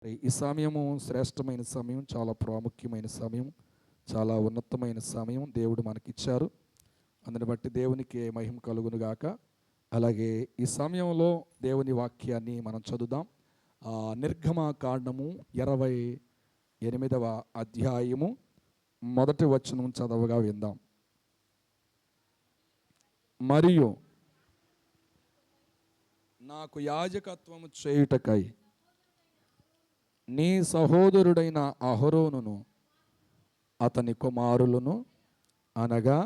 ఈ సమయము శ్రేష్టమైన సమయం, చాలా ప్రాముఖ్యమైన సమయం, చాలా ఉన్నతమైన సమయం దేవుడు మనకిచ్చారు. అందుని బట్టి దేవునికి మహిమ కలుగును గాక. అలాగే ఈ సమయంలో దేవుని వాక్యాన్ని మనం చదువుదాం. నిర్గమకాండము 28వ అధ్యాయము మొదటి వచనం చదవగా విందాం. మరియు నాకు యాజకత్వము చేయుటకై నీ సహోదరుడైన అహరోనును అతని కుమారులను అనగా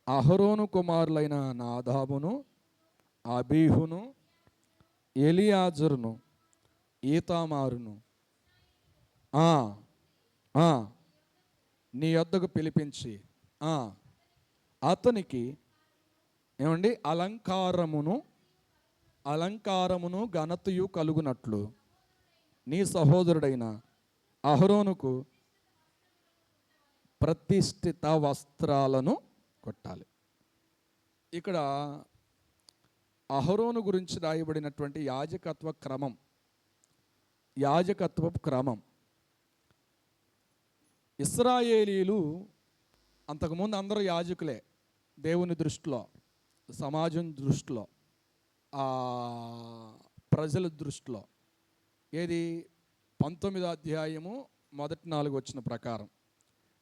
అహరోను కుమారులైన నాదాబును, అబీహును, ఎలియాజరును, ఈతామారును నీ యొద్దకు పిలిపించి అతనికి అలంకారమును ఘనతయు కలుగునట్లు నీ సహోదరుడైన అహరోనుకు ప్రతిష్ఠిత వస్త్రాలను కొట్టాలి. ఇక్కడ అహరోను గురించి రాయబడినటువంటి యాజకత్వ క్రమం. ఇశ్రాయేలీలు అంతకుముందు అందరూ యాజకులే దేవుని దృష్టిలో, సమాజం దృష్టిలో, ప్రజల దృష్టిలో. ఏది 19వ అధ్యాయము మొదటి 4 వచ్చిన ప్రకారం.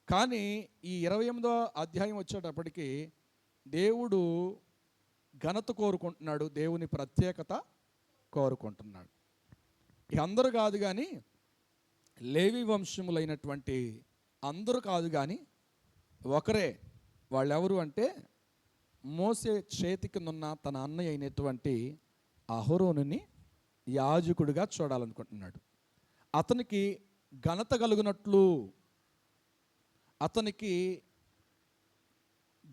కానీ ఈ 28వ అధ్యాయం వచ్చేటప్పటికి దేవుడు ఘనత కోరుకుంటున్నాడు, దేవుని ప్రత్యేకత కోరుకుంటున్నాడు. ఇక అందరూ కాదు కానీ, లేవి వంశములైనటువంటి అందరూ కాదు కానీ ఒకరే. వాళ్ళెవరు అంటే మోసే చేతికి నున్న తన అన్నయ్య అయినటువంటి అహరోనుని యాజకుడిగా చూడాలనుకుంటున్నాడు. అతనికి ఘనత కలుగునట్లు, అతనికి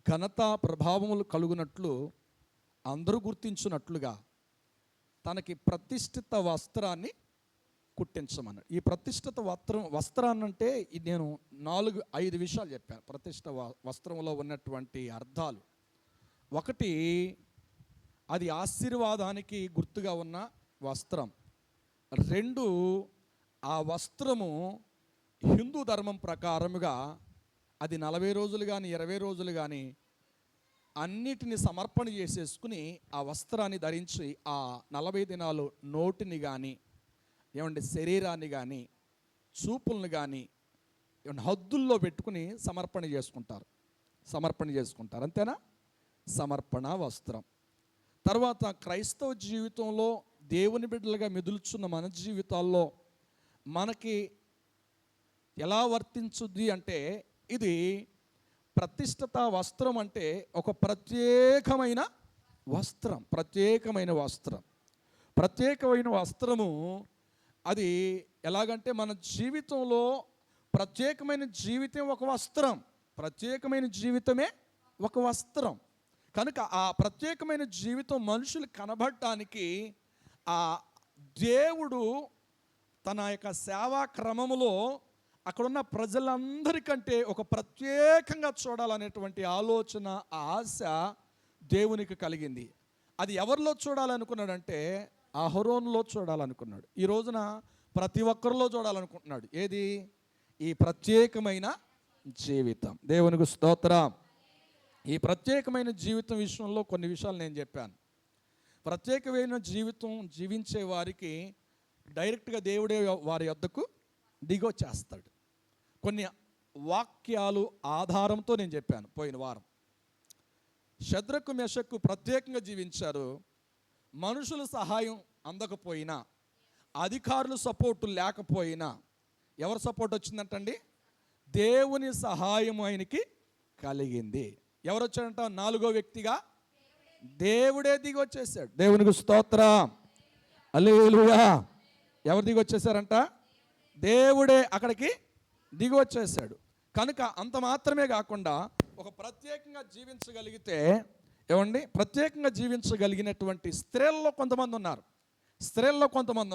ఘనత ప్రభావములు కలుగునట్లు, అందరూ గుర్తించున్నట్లుగా తనకి ప్రతిష్ఠిత వస్త్రాన్ని కుట్టించమన్నాడు. ఈ ప్రతిష్ఠిత వస్త్రాన్ని అంటే నేను 4-5 విషయాలు చెప్పాను. ప్రతిష్ఠిత వస్త్రంలో ఉన్నటువంటి అర్థాలు: ఒకటి, అది ఆశీర్వాదానికి గుర్తుగా ఉన్న వస్త్రం. 2, ఆ వస్త్రము హిందూ ధర్మం ప్రకారముగా అది 40 రోజులు కానీ 20 రోజులు కానీ అన్నిటిని సమర్పణ చేసేసుకుని ఆ వస్త్రాన్ని ధరించి ఆ 40 దినాలు నోటిని కానీ శరీరాన్ని కానీ చూపులను కానీ హద్దుల్లో పెట్టుకుని సమర్పణ చేసుకుంటారు. అంతేనా? సమర్పణ వస్త్రం. తర్వాత క్రైస్తవ జీవితంలో దేవుని బిడ్డలుగా మెదులుచున్న మన జీవితాల్లో మనకి ఎలా వర్తించుద్ది అంటే, ఇది ప్రతిష్ఠిత వస్త్రం అంటే ఒక ప్రత్యేకమైన వస్త్రము. అది ఎలాగంటే మన జీవితంలో ప్రత్యేకమైన జీవితమే ఒక వస్త్రం. కనుక ఆ ప్రత్యేకమైన జీవితం మనుషులు కనబడటానికి ఆ దేవుడు తన యొక్క సేవా క్రమములో అక్కడున్న ప్రజలందరికంటే ఒక ప్రత్యేకంగా చూడాలనేటువంటి ఆలోచన, ఆశ దేవునికి కలిగింది. అది ఎవరిలో చూడాలనుకున్నాడంటే అహరోనులో చూడాలనుకున్నాడు. ఈ రోజున ప్రతి ఒక్కరిలో చూడాలనుకుంటున్నాడు. ఏది? ఈ ప్రత్యేకమైన జీవితం. దేవునికి స్తోత్రం. ఈ ప్రత్యేకమైన జీవితం విషయంలో కొన్ని విషయాలు నేను చెప్పాను. ప్రత్యేకమైన జీవితం జీవించే వారికి డైరెక్ట్గా దేవుడే వారి యొద్దకు దిగొచ్చేస్తాడు. కొన్ని వాక్యాలు ఆధారంతో నేను చెప్పాను పోయిన వారం. షద్రకు మెషకు ప్రత్యేకంగా జీవించారు. మనుషుల సహాయం అందకపోయినా, అధికారుల సపోర్టు లేకపోయినా, ఎవరి సపోర్ట్ వచ్చిందంటండి? దేవుని సహాయం ఆయనకి కలిగింది. ఎవరు వచ్చాడంట? 4వ వ్యక్తిగా దేవుడే దిగి వచ్చేసాడు. దేవునికి స్తోత్రం, హల్లెలూయా. ఎవరు దిగి వచ్చేసారంట? దేవుడే అక్కడికి దిగి వచ్చేసాడు. కనుక అంత మాత్రమే కాకుండా ఒక ప్రత్యేకంగా జీవించగలిగితే, ప్రత్యేకంగా జీవించగలిగినటువంటి స్త్రీల్లో కొంతమంది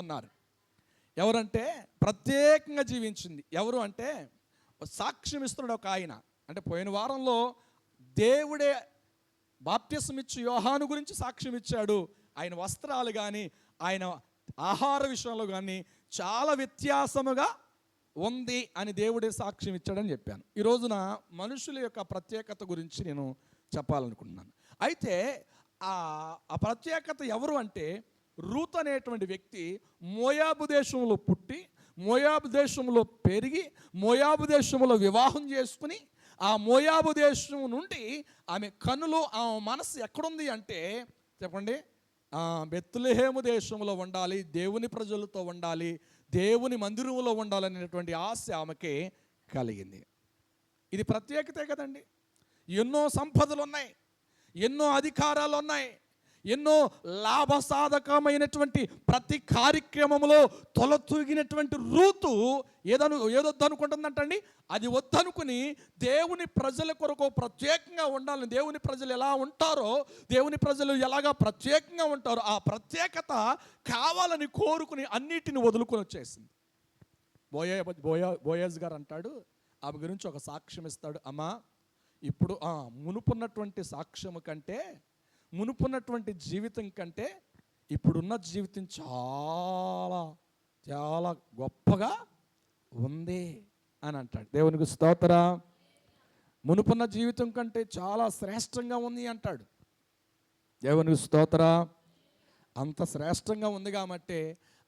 ఉన్నారు. ఎవరంటే ప్రత్యేకంగా జీవించింది ఎవరు అంటే, సాక్ష్యం ఇస్తున్నాడు ఒక ఆయన. అంటే పోయిన వారంలో దేవుడే బాప్తిస్మం ఇచ్చి యోహాను గురించి సాక్ష్యం ఇచ్చాడు. ఆయన వస్త్రాలు కానీ ఆయన ఆహార విషయంలో కానీ చాలా వ్యత్యాసముగా ఉంది అని దేవుడే సాక్ష్యం ఇచ్చాడని చెప్పాను. ఈ రోజున మనుషుల యొక్క ప్రత్యేకత గురించి నేను చెప్పాలనుకుంటున్నాను. అయితే ఆ ప్రత్యేకత ఎవరు అంటే, రూత్ అనేటువంటి వ్యక్తి మోయాబు దేశంలో పుట్టి, మోయాబు దేశంలో పెరిగి, మోయాబు దేశంలో వివాహం చేసుకుని, ఆ మోయాబు దేశం నుండి ఆమె కన్నులు, ఆమె మనసు ఎక్కడుంది అంటే చెప్పండి, బెత్లెహేము దేశంలో ఉండాలి, దేవుని ప్రజలతో ఉండాలి, దేవుని మందిరంలో ఉండాలనేటువంటి ఆశ ఆమెకి కలిగింది. ఇది ప్రత్యేకతే కదండి. ఎన్నో సంపదలు ఉన్నాయి, ఎన్నో అధికారాలు ఉన్నాయి, ఎన్నో లాభసాధకమైనటువంటి ప్రతి కార్యక్రమంలో తొలతూగినటువంటి రూతు ఏదొద్దనుకుంటుందంటండి, అది వద్దనుకుని దేవుని ప్రజల కొరకు ప్రత్యేకంగా ఉండాలని, దేవుని ప్రజలు ఎలా ఉంటారో, దేవుని ప్రజలు ఎలాగా ప్రత్యేకంగా ఉంటారో ఆ ప్రత్యేకత కావాలని కోరుకుని అన్నిటిని వదులుకొని వచ్చేసింది. బోయజ్ గారు అంటాడు, ఆమె గురించి ఒక సాక్ష్యం ఇస్తాడు. అమ్మా, ఇప్పుడు మునుపున్నటువంటి సాక్ష్యము కంటే, మునుపున్నటువంటి జీవితం కంటే ఇప్పుడున్న జీవితం చాలా చాలా గొప్పగా ఉంది అని అంటాడు. దేవునికి స్తోత్రం. మునుపున్న జీవితం కంటే చాలా శ్రేష్టంగా ఉంది అంటాడు. దేవునికి స్తోత్రం. అంత శ్రేష్టంగా ఉంది కాబట్టి,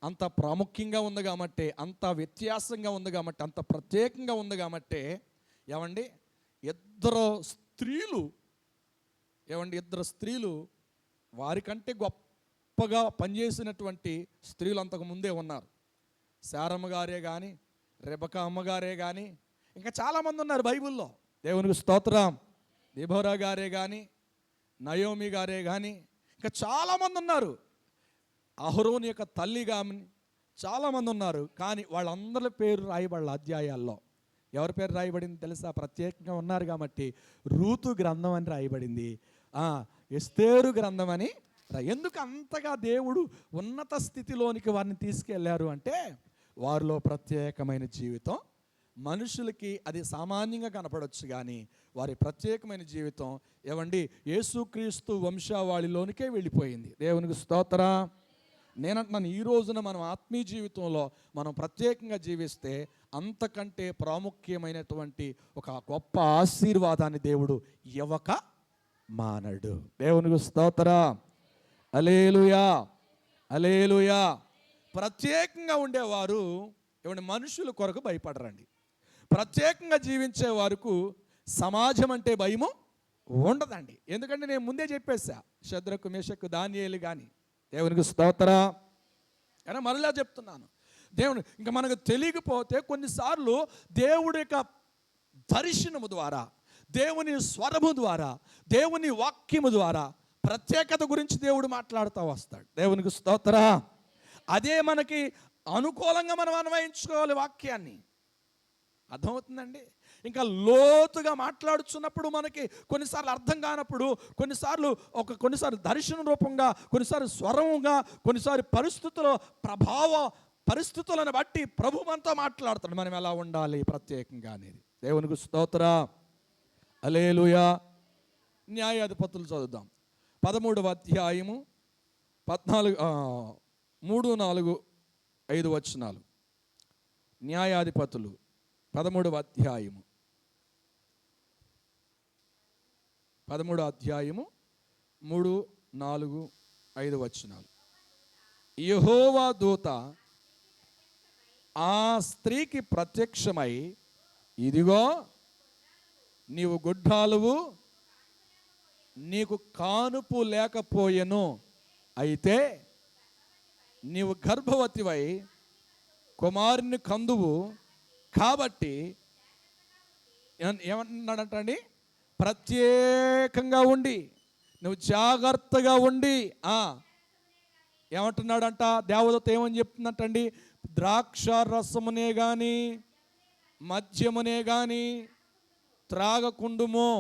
అంత ప్రాముఖ్యంగా ఉంది కాబట్టి, అంత వ్యత్యాసంగా ఉంది కాబట్టి, అంత ప్రత్యేకంగా ఉంది కాబట్టి, ఏమండి, ఇద్దరు స్త్రీలు వారికంటే గొప్పగా పనిచేసినటువంటి స్త్రీలు అంతకు ముందే ఉన్నారు. శారమ్మ గారే కానీ, రెబకా అమ్మగారే కానీ, ఇంకా చాలామంది ఉన్నారు బైబిల్లో. దేవునికి స్తోత్రం. దెబోరా గారే కానీ, నయోమి గారే కానీ, ఇంకా చాలామంది ఉన్నారు. అహరోను యొక్క తల్లి కానీ చాలామంది ఉన్నారు. కానీ వాళ్ళందరి పేరు రాయబడాల అధ్యాయాల్లో. ఎవరి పేరు రాయబడింది తెలుసా? ప్రత్యేకంగా ఉన్నారు కాబట్టి రూతు గ్రంథం అని రాయబడింది, ఎస్తేరు గ్రంథం అని. ఎందుకు అంతగా దేవుడు ఉన్నత స్థితిలోనికి వారిని తీసుకెళ్లారు అంటే, వారిలో ప్రత్యేకమైన జీవితం. మనుషులకి అది సామాన్యంగా కనపడవచ్చు, కానీ వారి ప్రత్యేకమైన జీవితం ఏమండి యేసుక్రీస్తు వంశావళిలోనికే వెళ్ళిపోయింది. దేవునికి స్తోత్రం. నేనంటున్నాను, ఈ రోజున మనం ఆత్మీయ జీవితంలో మనం ప్రత్యేకంగా జీవిస్తే అంతకంటే ప్రాముఖ్యమైనటువంటి ఒక గొప్ప ఆశీర్వాదాన్ని దేవుడు ఇవ్వక మానడు. దేవునికి స్తోత్రం. హల్లెలూయా, హల్లెలూయా. ప్రత్యేకంగా ఉండేవారు ఏమంటే మనుషుల కొరకు భయపడరండి. ప్రత్యేకంగా జీవించే వారికి సమాజం అంటే భయము ఉండదండి. ఎందుకంటే నేను ముందే చెప్పేశా, శద్రకు, మేషకు, దానియేలు కానీ. దేవునికి స్తోత్రం. కానీ మరలా చెప్తున్నాను, దేవుడు ఇంకా మనకు తెలియకపోతే కొన్నిసార్లు దేవుడి యొక్క దర్శనము ద్వారా, దేవుని స్వరము ద్వారా, దేవుని వాక్యము ద్వారా ప్రత్యేకత గురించి దేవుడు మాట్లాడుతూ వస్తాడు. దేవునికి స్తోత్రం. అదే మనకి అనుకూలంగా మనం అన్వయించుకోవాలి వాక్యాన్ని. అర్థమవుతుందండి? ఇంకా లోతుగా మాట్లాడుతున్నప్పుడు మనకి కొన్నిసార్లు అర్థం కానప్పుడు, కొన్నిసార్లు దర్శన రూపంగా, కొన్నిసార్లు స్వరంగా, కొన్నిసార్లు పరిస్థితులను బట్టి ప్రభు మనతో మాట్లాడుతాడు, మనం ఎలా ఉండాలి ప్రత్యేకంగా అనేది. దేవునికి స్తోత్రం. హల్లెలూయా. న్యాయాధిపతులు చదువుదాం, 13వ అధ్యాయము 3, 4, 5 వచనాలు. న్యాయాధిపతులు 13వ అధ్యాయము 3, 4, 5 వచనాలు. యెహోవా దూత ఆ స్త్రీకి ప్రత్యక్షమై, ఇదిగో నీవు గుడ్రాలువు, నీకు కానుపు లేకపోయెను, అయితే నీవు గర్భవతివై కుమారుని కందువు, కాబట్టి ఏమంటున్నాడంటండి, ప్రత్యేకంగా ఉండి, నువ్వు జాగ్రత్తగా ఉండి. ఏమంటున్నాడంట దేవదూత? ఏమని చెప్తుందంటండి, ద్రాక్ష రసమునే కానీ మద్యమునే కానీ త్రాగకుండుము,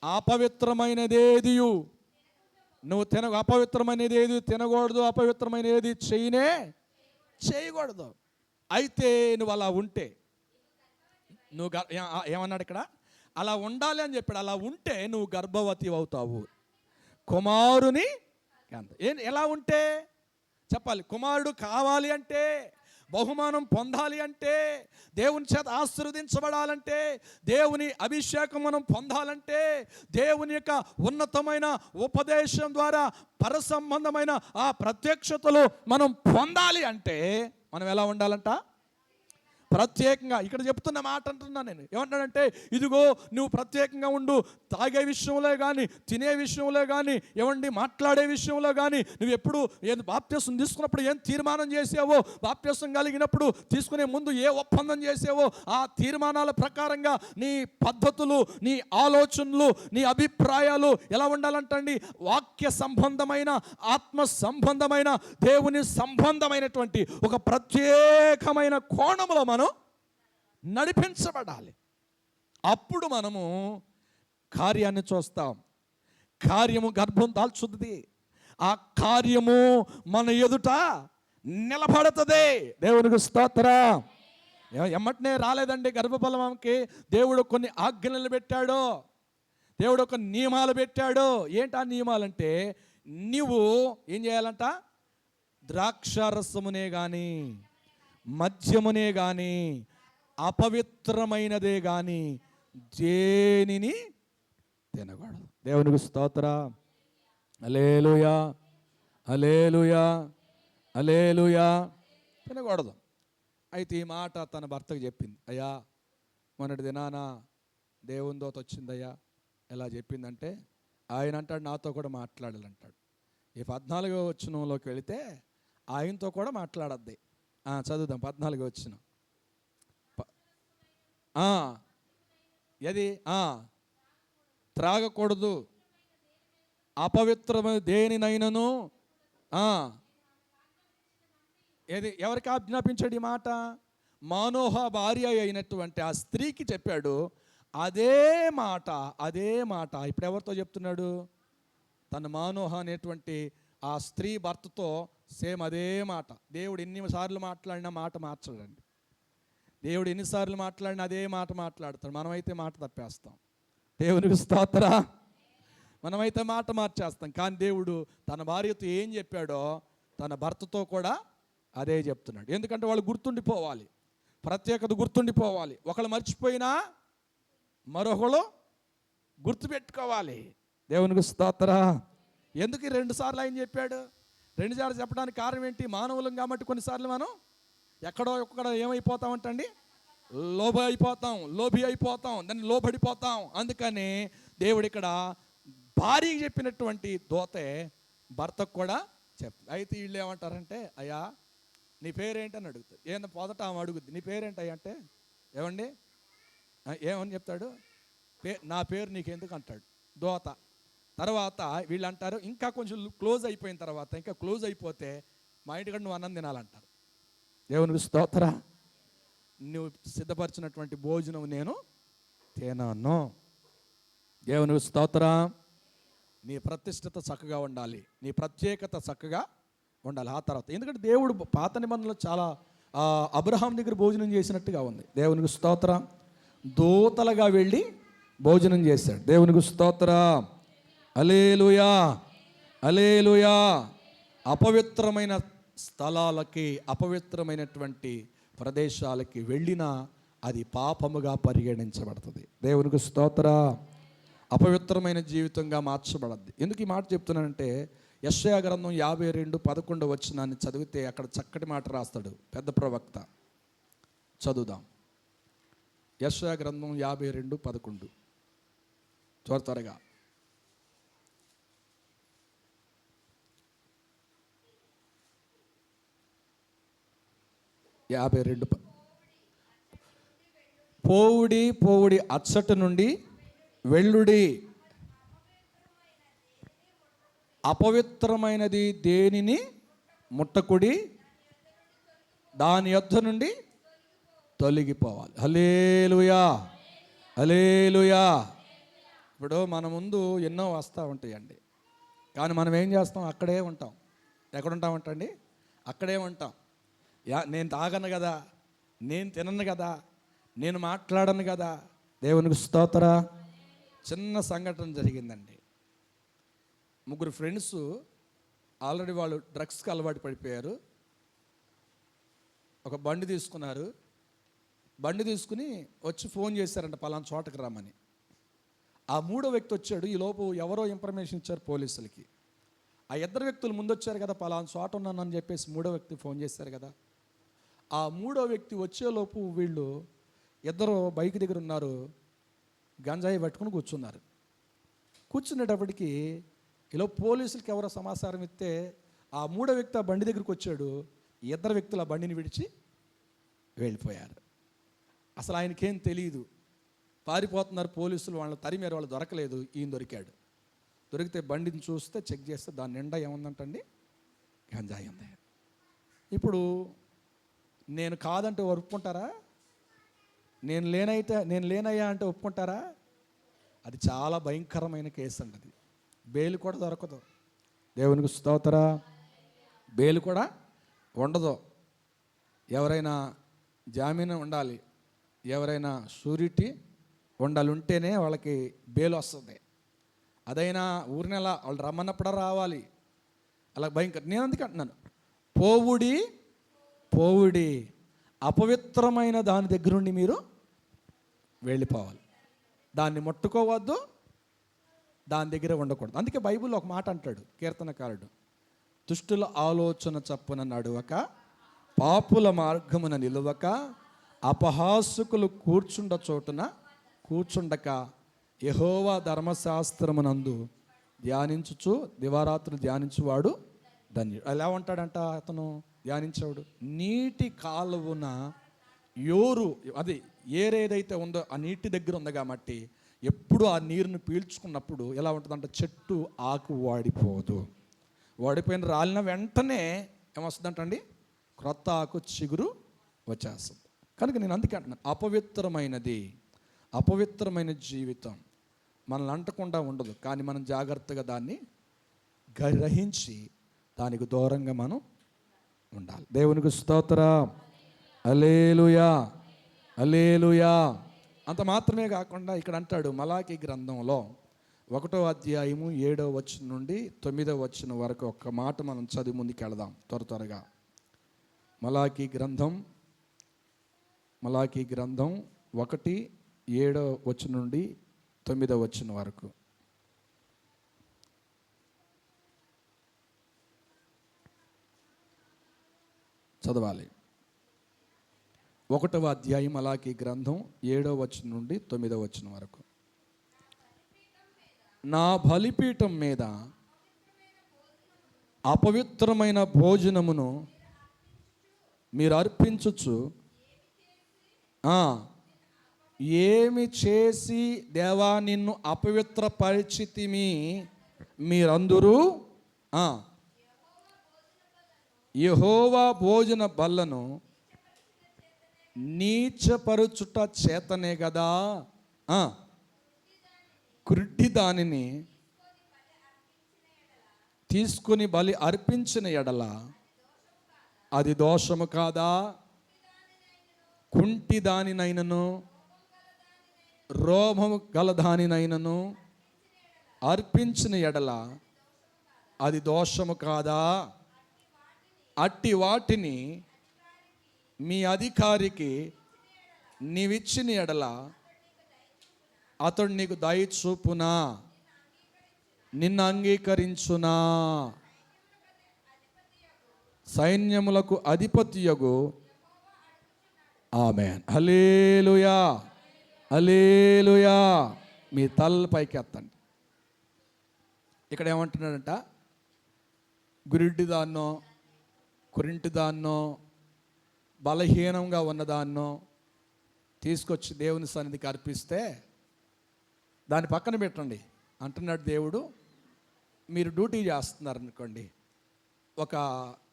అపవిత్రమైనదేదియు నువ్వు అపవిత్రమైనది ఏది తినకూడదు, అపవిత్రమైన ఏది చేయకూడదు. అయితే నువ్వు అలా ఉంటే, నువ్వు ఏమన్నాడు ఇక్కడ, అలా ఉండాలి అని చెప్పాడు. అలా ఉంటే నువ్వు గర్భవతి అవుతావు, కుమారుని. ఎలా ఉంటే? చెప్పాలి. కుమారుడు కావాలి అంటే, బహుమానం పొందాలి అంటే, దేవుని చేత ఆశీర్వదించబడాలంటే, దేవుని అభిషేకం మనం పొందాలంటే, దేవుని యొక్క ఉన్నతమైన ఉపదేశం ద్వారా పరసంబంధమైన ఆ ప్రత్యక్షతలు మనం పొందాలి అంటే మనం ఎలా ఉండాలంట? ప్రత్యేకంగా. ఇక్కడ చెప్తున్న మాట అంటున్నా నేను. ఏమంటానంటే, ఇదిగో నువ్వు ప్రత్యేకంగా ఉండు. తాగే విషయంలో కానీ, తినే విషయంలో కానీ, ఏమండి మాట్లాడే విషయంలో కానీ, నువ్వు ఎప్పుడు బాప్తిసం తీసుకున్నప్పుడు ఏం తీర్మానం చేసావో, బాప్తిసం కలిగినప్పుడు తీసుకునే ముందు ఏ ఒప్పందం చేసావో, ఆ తీర్మానాల ప్రకారంగా నీ పద్ధతులు, నీ ఆలోచనలు, నీ అభిప్రాయాలు ఎలా ఉండాలంటండి? వాక్య సంబంధమైన, ఆత్మ సంబంధమైన, దేవుని సంబంధమైనటువంటి ఒక ప్రత్యేకమైన కోణంలో మనం నడిపించబడాలి. అప్పుడు మనము కార్యాన్ని చూస్తాం. కార్యము గర్భం దాల్చుతుంది. ఆ కార్యము మన ఎదుట నిలబడుతుంది. దేవునికి స్తోత్రం. ఎమ్మటనే రాలేదండి గర్భఫలంకి. దేవుడు కొన్ని ఆజ్ఞలు పెట్టాడు, దేవుడు ఒక నియమాలు పెట్టాడు. ఏంటి ఆ నియమాలంటే, నీవు ఏం చేయాలంట? ద్రాక్షారసమునే కానీ, మద్యమునే కానీ, అపవిత్రమైనదే కానీ దేనిని తినకూడదు. దేవునికి స్తోత్రం. హల్లెలూయా, హల్లెలూయా, హల్లెలూయా. తినకూడదు. అయితే ఈ మాట తన భర్తకు చెప్పింది. అయ్యా, మొన్నటి దినాన దేవుని దూత వచ్చిందయ్యా. ఎలా చెప్పిందంటే, ఆయన అంటాడు నాతో కూడా మాట్లాడాలంటాడు. ఈ 14వ వచనంలోకి వెళితే ఆయనతో కూడా మాట్లాడద్ది. చదువుదాం 14వ వచనం. ఏది? త్రాగకూడదు, అపవిత్రమైన దేనినైనను. ఏది? ఎవరికి ఆజ్ఞాపించాడు ఈ మాట? మానోహ భార్య అయినటువంటి ఆ స్త్రీకి చెప్పాడు. అదే మాట, అదే మాట ఇప్పుడు ఎవరితో చెప్తున్నాడు? తన మానోహ అనేటువంటి ఆ స్త్రీ భర్తతో సేమ్ అదే మాట. దేవుడు ఎన్నిసార్లు మాట్లాడినా మాట మార్చడండి. దేవుడు ఎన్నిసార్లు మాట్లాడినా అదే మాట మాట్లాడతాడు. మనమైతే మాట తప్పేస్తాం. దేవునికి స్తోత్రం. మనమైతే మాట మార్చేస్తాం. కానీ దేవుడు తన భార్యతో ఏం చెప్పాడో తన భర్తతో కూడా అదే చెప్తున్నాడు. ఎందుకంటే వాళ్ళు గుర్తుండిపోవాలి, ప్రత్యేకత గుర్తుండిపోవాలి. ఒకళ్ళు మర్చిపోయినా మరొకళ్ళు గుర్తుపెట్టుకోవాలి. దేవునికి స్తోత్రం. ఎందుకు 2 సార్లు ఆయన చెప్పాడు? 2 సార్లు చెప్పడానికి కారణం ఏంటి? మానవులం కాబట్టి కొన్నిసార్లు మనం ఎక్కడో ఏమైపోతామంటండి? లోభి అయిపోతాం, దాన్ని లోబడిపోతాం. అందుకని దేవుడు ఇక్కడ భార్యకి చెప్పినటువంటి దూతే భర్తకు కూడా చెప్తుంది. అయితే వీళ్ళు ఏమంటారంటే, అయ్యా నీ పేరేంటని అడుగుతారు. ఏందో మొదట ఆమె అడుగుద్ది, నీ పేరేంటయ్యా అంటే, ఏమండి ఏమని చెప్తాడు? నా పేరు నీకెందుకు అంటాడు దోత. తర్వాత వీళ్ళు అంటారు, ఇంకా కొంచెం క్లోజ్ అయిపోయిన తర్వాత, ఇంకా క్లోజ్ అయిపోతే మా ఇంటికాడ నువ్వు అన్నం తినాలంటారు. దేవునికి స్తోత్రం. నువ్వు సిద్ధపరిచినటువంటి భోజనం నేను తినను. దేవునికి స్తోత్రం. నీ ప్రతిష్టత చక్కగా ఉండాలి, నీ ప్రత్యేకత చక్కగా ఉండాలి. ఆ తర్వాత ఎందుకంటే దేవుడు పాత నిబంధనలు చాలా అబ్రహాం దగ్గర భోజనం చేసినట్టుగా ఉంది. దేవునికి స్తోత్రం. దూతలుగా వెళ్ళి భోజనం చేశాడు. దేవునికి స్తోత్రం. హల్లెలూయా, హల్లెలూయా. అపవిత్రమైన స్థలాలకి, అపవిత్రమైనటువంటి ప్రదేశాలకి వెళ్ళినా అది పాపముగా పరిగణించబడుతుంది. దేవునికి స్తోత్రం. అపవిత్రమైన జీవితంగా మార్చబడద్ది. ఎందుకు ఈ మాట చెప్తున్నానంటే, యెషయా గ్రంథం 52:11 వచనాన్ని చదివితే అక్కడ చక్కటి మాట రాస్తాడు పెద్ద ప్రవక్త. చదువుదాం. యెషయా గ్రంథం 52:11 త్వరగా. పోవుడి అచ్చట నుండి వెళ్ళుడి, అపవిత్రమైనది దేనిని ముట్టకుడి, దాని యొద్ద నుండి తొలగిపోవాలి. హల్లెలూయా, హల్లెలూయా. ఇప్పుడు మన ముందు ఎన్నో వస్తూ ఉంటాయండి, కానీ మనం ఏం చేస్తాం? అక్కడే ఉంటాం. ఎక్కడ ఉంటామంటండి? అక్కడే ఉంటాం. నేను తాగను కదా, నేను తినను కదా, నేను మాట్లాడను కదా. దేవునికి స్తోత్రం. చిన్న సంఘటన జరిగిందండి. 3 ఫ్రెండ్స్ ఆల్రెడీ వాళ్ళు డ్రగ్స్కి అలవాటు పడిపోయారు. ఒక బండి తీసుకున్నారు. బండి తీసుకుని వచ్చి ఫోన్ చేశారంట, పలానా చోటకి రమ్మని. ఆ మూడో వ్యక్తి వచ్చాడు. ఈలోపు ఎవరో ఇన్ఫర్మేషన్ ఇచ్చారు పోలీసులకి. ఆ ఇద్దరు వ్యక్తులు ముందు వచ్చారు కదా, పలానా చోట ఉన్నానని చెప్పేసి మూడో వ్యక్తి ఫోన్ చేశారు కదా. ఆ మూడో వ్యక్తి వచ్చేలోపు వీళ్ళు ఇద్దరు బైక్ దగ్గర ఉన్నారు, గంజాయి పట్టుకుని కూర్చున్నారు. కూర్చునేటప్పటికి ఇలా పోలీసులకి ఎవరో సమాచారం ఇస్తే ఆ మూడో వ్యక్తి ఆ బండి దగ్గరికి వచ్చాడు. ఇద్దరు వ్యక్తులు ఆ బండిని విడిచి వెళ్ళిపోయారు. అసలు ఆయనకేం తెలియదు. పారిపోతున్నారు పోలీసులు, వాళ్ళని తరిమారు, వాళ్ళు దొరకలేదు. ఈయన దొరికాడు. దొరికితే బండిని చూస్తే చెక్ చేస్తే దాని నిండా ఏముందంటండి, గంజాయి ఉంది. ఇప్పుడు నేను కాదంటే ఒప్పుకుంటారా? నేను లేనయ్యా అంటే ఒప్పుకుంటారా? అది చాలా భయంకరమైన కేసు అండి. అది బెయిల్ కూడా దొరకదు. దేవునికి స్తోత్రం. బెయిల్ కూడా ఉండదు. ఎవరైనా జామీను ఉండాలి, ఎవరైనా షూరిటీ ఉండాలి, ఉంటేనే వాళ్ళకి బెయిల్ వస్తుంది. అదైనా ఊరి నెల వాళ్ళు రమ్మన్నప్పుడు రావాలి. అలా భయంకర. నేను అందుకే అంటున్నాను, పోవుడి అపవిత్రమైన దాని దగ్గర నుండి మీరు వెళ్ళిపోవాలి. దాన్ని ముట్టుకోవద్దు, దాని దగ్గర ఉండకూడదు. అందుకే బైబిల్లో ఒక మాట అంటాడు కీర్తనకారుడు, దుష్టుల ఆలోచన చప్పున నడువక, పాపుల మార్గమున నిలువక, అపహాసకులు కూర్చుండ చోటున కూర్చుండక, యెహోవా ధర్మశాస్త్రమునందు ధ్యానించుచు దివారాత్రులు ధ్యానించువాడు ధన్యుడు. ఎలా ఉంటాడంట అతను ధ్యానించేవాడు? నీటి కాలువన యోరు, అది ఏరేదైతే ఉందో ఆ నీటి దగ్గర ఉంది కాబట్టి ఎప్పుడు ఆ నీరుని పీల్చుకున్నప్పుడు ఎలా ఉంటుందంట, చెట్టు ఆకు వాడిపోదు. వాడిపోయిన రాలిన వెంటనే ఏమొస్తుందంటండి, క్రొత్త ఆకు చిగురు వచ్చేస్తుంది. కనుక నేను అందుకే అంటున్నాను, అపవిత్రమైన జీవితం మనల్ని అంటకుండా ఉండదు. కానీ మనం జాగ్రత్తగా దాన్ని గ్రహించి దానికి దూరంగా మనం ఉండాలి. దేవునికి స్తోత్రం. హల్లెలూయా, హల్లెలూయా. అంత మాత్రమే కాకుండా ఇక్కడ అంటాడు మలాకి గ్రంథంలో 1వ అధ్యాయము 7వ వచనం నుండి 9వ వచనం వరకు ఒక్క మాట మనం చదివి ముందుకు వెళదాం త్వరగా. మలాకి గ్రంథం 1:7వ వచనం నుండి 9వ వచనం వరకు. చదవాలి. 1వ అధ్యాయం మలాకి గ్రంథం 7వ వచనం నుండి 9వ వచనం వరకు. నా బలిపీఠం మీద అపవిత్రమైన భోజనమును మీరు అర్పించుచు, ఏమి చేసి దేవా నిన్ను అపవిత్ర పరిచితిమి మీరందరూ యెహోవా భోజన బల్లను నీచపరుచుట చేతనే కదా కుర్టి దానిని తీసుకుని బలి అర్పించిన ఎడల అది దోషము కాదా? కుంటి దానినైనను రోమము గలదానినైనను అర్పించిన ఎడల అది దోషము కాదా? అట్టి వాటిని మీ అధికారికి నీవిచ్చిన ఎడల అతడు నీకు దయ చూపునా, నిన్ను అంగీకరించునా? సైన్యములకు అధిపతియగు ఆమేన్. హల్లెలూయా, హల్లెలూయా. మీ తల పైకి ఎత్తండి. ఇక్కడ ఏమంటున్నాడంట, గురిడ్డి దాన్నో కురింటి దాన్నో బలహీనంగా ఉన్నదాన్నో తీసుకొచ్చి దేవుని సన్నిధికి అర్పిస్తే దాన్ని పక్కన పెట్టండి అంటున్నాడు దేవుడు. మీరు డ్యూటీ చేస్తున్నారు అనుకోండి, ఒక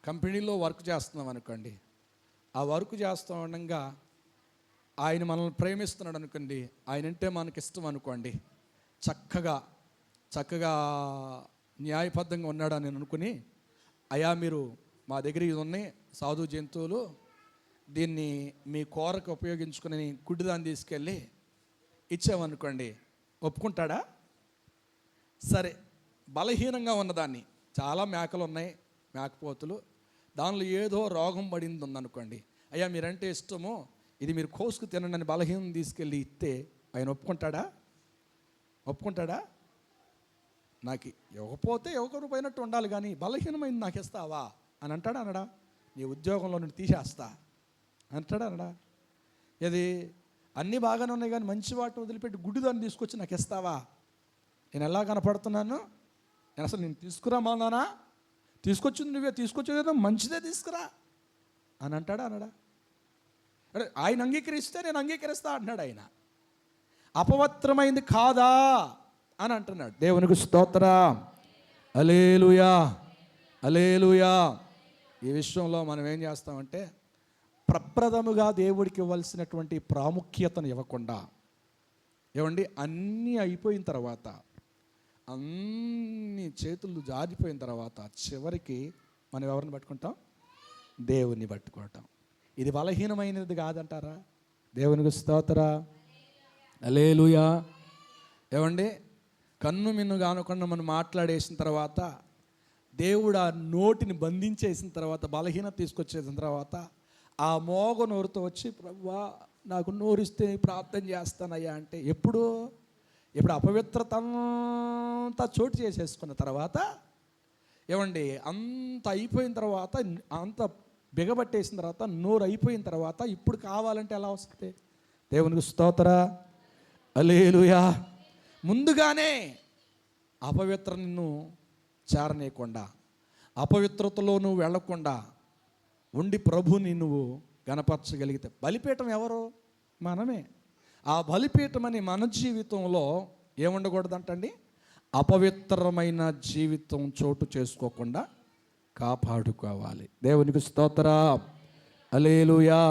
కంపెనీలో వర్క్ చేస్తున్నాం అనుకోండి, ఆ వర్క్ చేస్తూ ఉండగా ఆయన మనల్ని ప్రేమిస్తున్నాడు అనుకోండి, ఆయన అంటే మనకి ఇష్టం అనుకోండి, చక్కగా న్యాయబద్ధంగా ఉన్నాడని నేను అనుకుని, అయ్యా మీరు మా దగ్గర ఇది ఉన్నాయి సాధు జంతువులు, దీన్ని మీ కూరకు ఉపయోగించుకుని గుడ్డిదాన్ని తీసుకెళ్ళి ఇచ్చామనుకోండి, ఒప్పుకుంటాడా? సరే, బలహీనంగా ఉన్నదాన్ని చాలా మేకలు ఉన్నాయి, మేకపోతులు. దానిలో ఏదో రోగం పడింది ఉందనుకోండి, అయ్యా మీరంటే ఇష్టము, ఇది మీరు కోసుకు తినండి అని బలహీనం తీసుకెళ్ళి ఇస్తే ఆయన ఒప్పుకుంటాడా? నాకు ఇవ్వకపోతే ఎవరు పోయినట్టు ఉండాలి, కానీ బలహీనమైంది నాకు ఇస్తావా అని అంటాడా అనడా? నీ ఉద్యోగంలో నుండి తీసేస్తా అంటాడా అనడా? ఇది అన్నీ బాగానే ఉన్నాయి కానీ మంచి వాటిని వదిలిపెట్టి గుడ్డిదాన్ని తీసుకొచ్చి నాకు ఇస్తావా? నేను ఎలా కనపడుతున్నాను? నేను అసలు నేను తీసుకురామన్నానా? తీసుకొచ్చింది నువ్వే, తీసుకొచ్చేదేదో మంచిదే తీసుకురా అని అంటాడా అనడా? అరే ఆయన అంగీకరిస్తే నేను అంగీకరిస్తా అంటున్నాడు ఆయన. అపవిత్రమైంది కాదా అని అంటున్నాడు. దేవునికి స్తోత్రం, హల్లెలూయా, హల్లెలూయా. ఈ విషయంలో మనం ఏం చేస్తామంటే ప్రప్రథముగా దేవుడికి ఇవ్వాల్సినటువంటి ప్రాముఖ్యతను ఇవ్వకుండా, ఏమండి, అన్నీ అయిపోయిన తర్వాత, అన్ని చేతులు జారిపోయిన తర్వాత చివరికి మనం ఎవరిని పట్టుకుంటాం? దేవుణ్ణి పట్టుకుంటాం. ఇది బలహీనమైనది కాదంటారా? దేవునికి స్తోత్రం, హల్లెలూయా. ఏమండి, కన్ను మిన్ను కానకుండా మనం మాట్లాడేసిన తర్వాత, దేవుడు ఆ నోటిని బంధించేసిన తర్వాత, బలహీనత తీసుకొచ్చేసిన తర్వాత, ఆ మోగ నోరుతో వచ్చి ప్రభువా నాకు నోరిస్తే ప్రార్థన చేస్తానయ్యా అంటే ఎప్పుడు అపవిత్రత అంతా చోటు చేసేసుకున్న తర్వాత, ఏమండి, అంత అయిపోయిన తర్వాత, అంత బిగబట్టేసిన తర్వాత, నోరు అయిపోయిన తర్వాత ఇప్పుడు కావాలంటే ఎలా వస్తుంది? దేవునికి స్తోత్రం, హల్లెలూయా. ముందుగానే అపవిత్ర నిన్ను చేరనీయకుండా, అపవిత్రతలో నువ్వు వెళ్లకుండా ఉండి ప్రభుని నువ్వు గణపరచగలిగితే, బలిపీఠం ఎవరు? మనమే. ఆ బలిపీఠం అని మన జీవితంలో ఏముండకూడదంటండి? అపవిత్రమైన జీవితం చోటు చేసుకోకుండా కాపాడుకోవాలి. దేవునికి స్తోత్రం, హల్లెలూయా.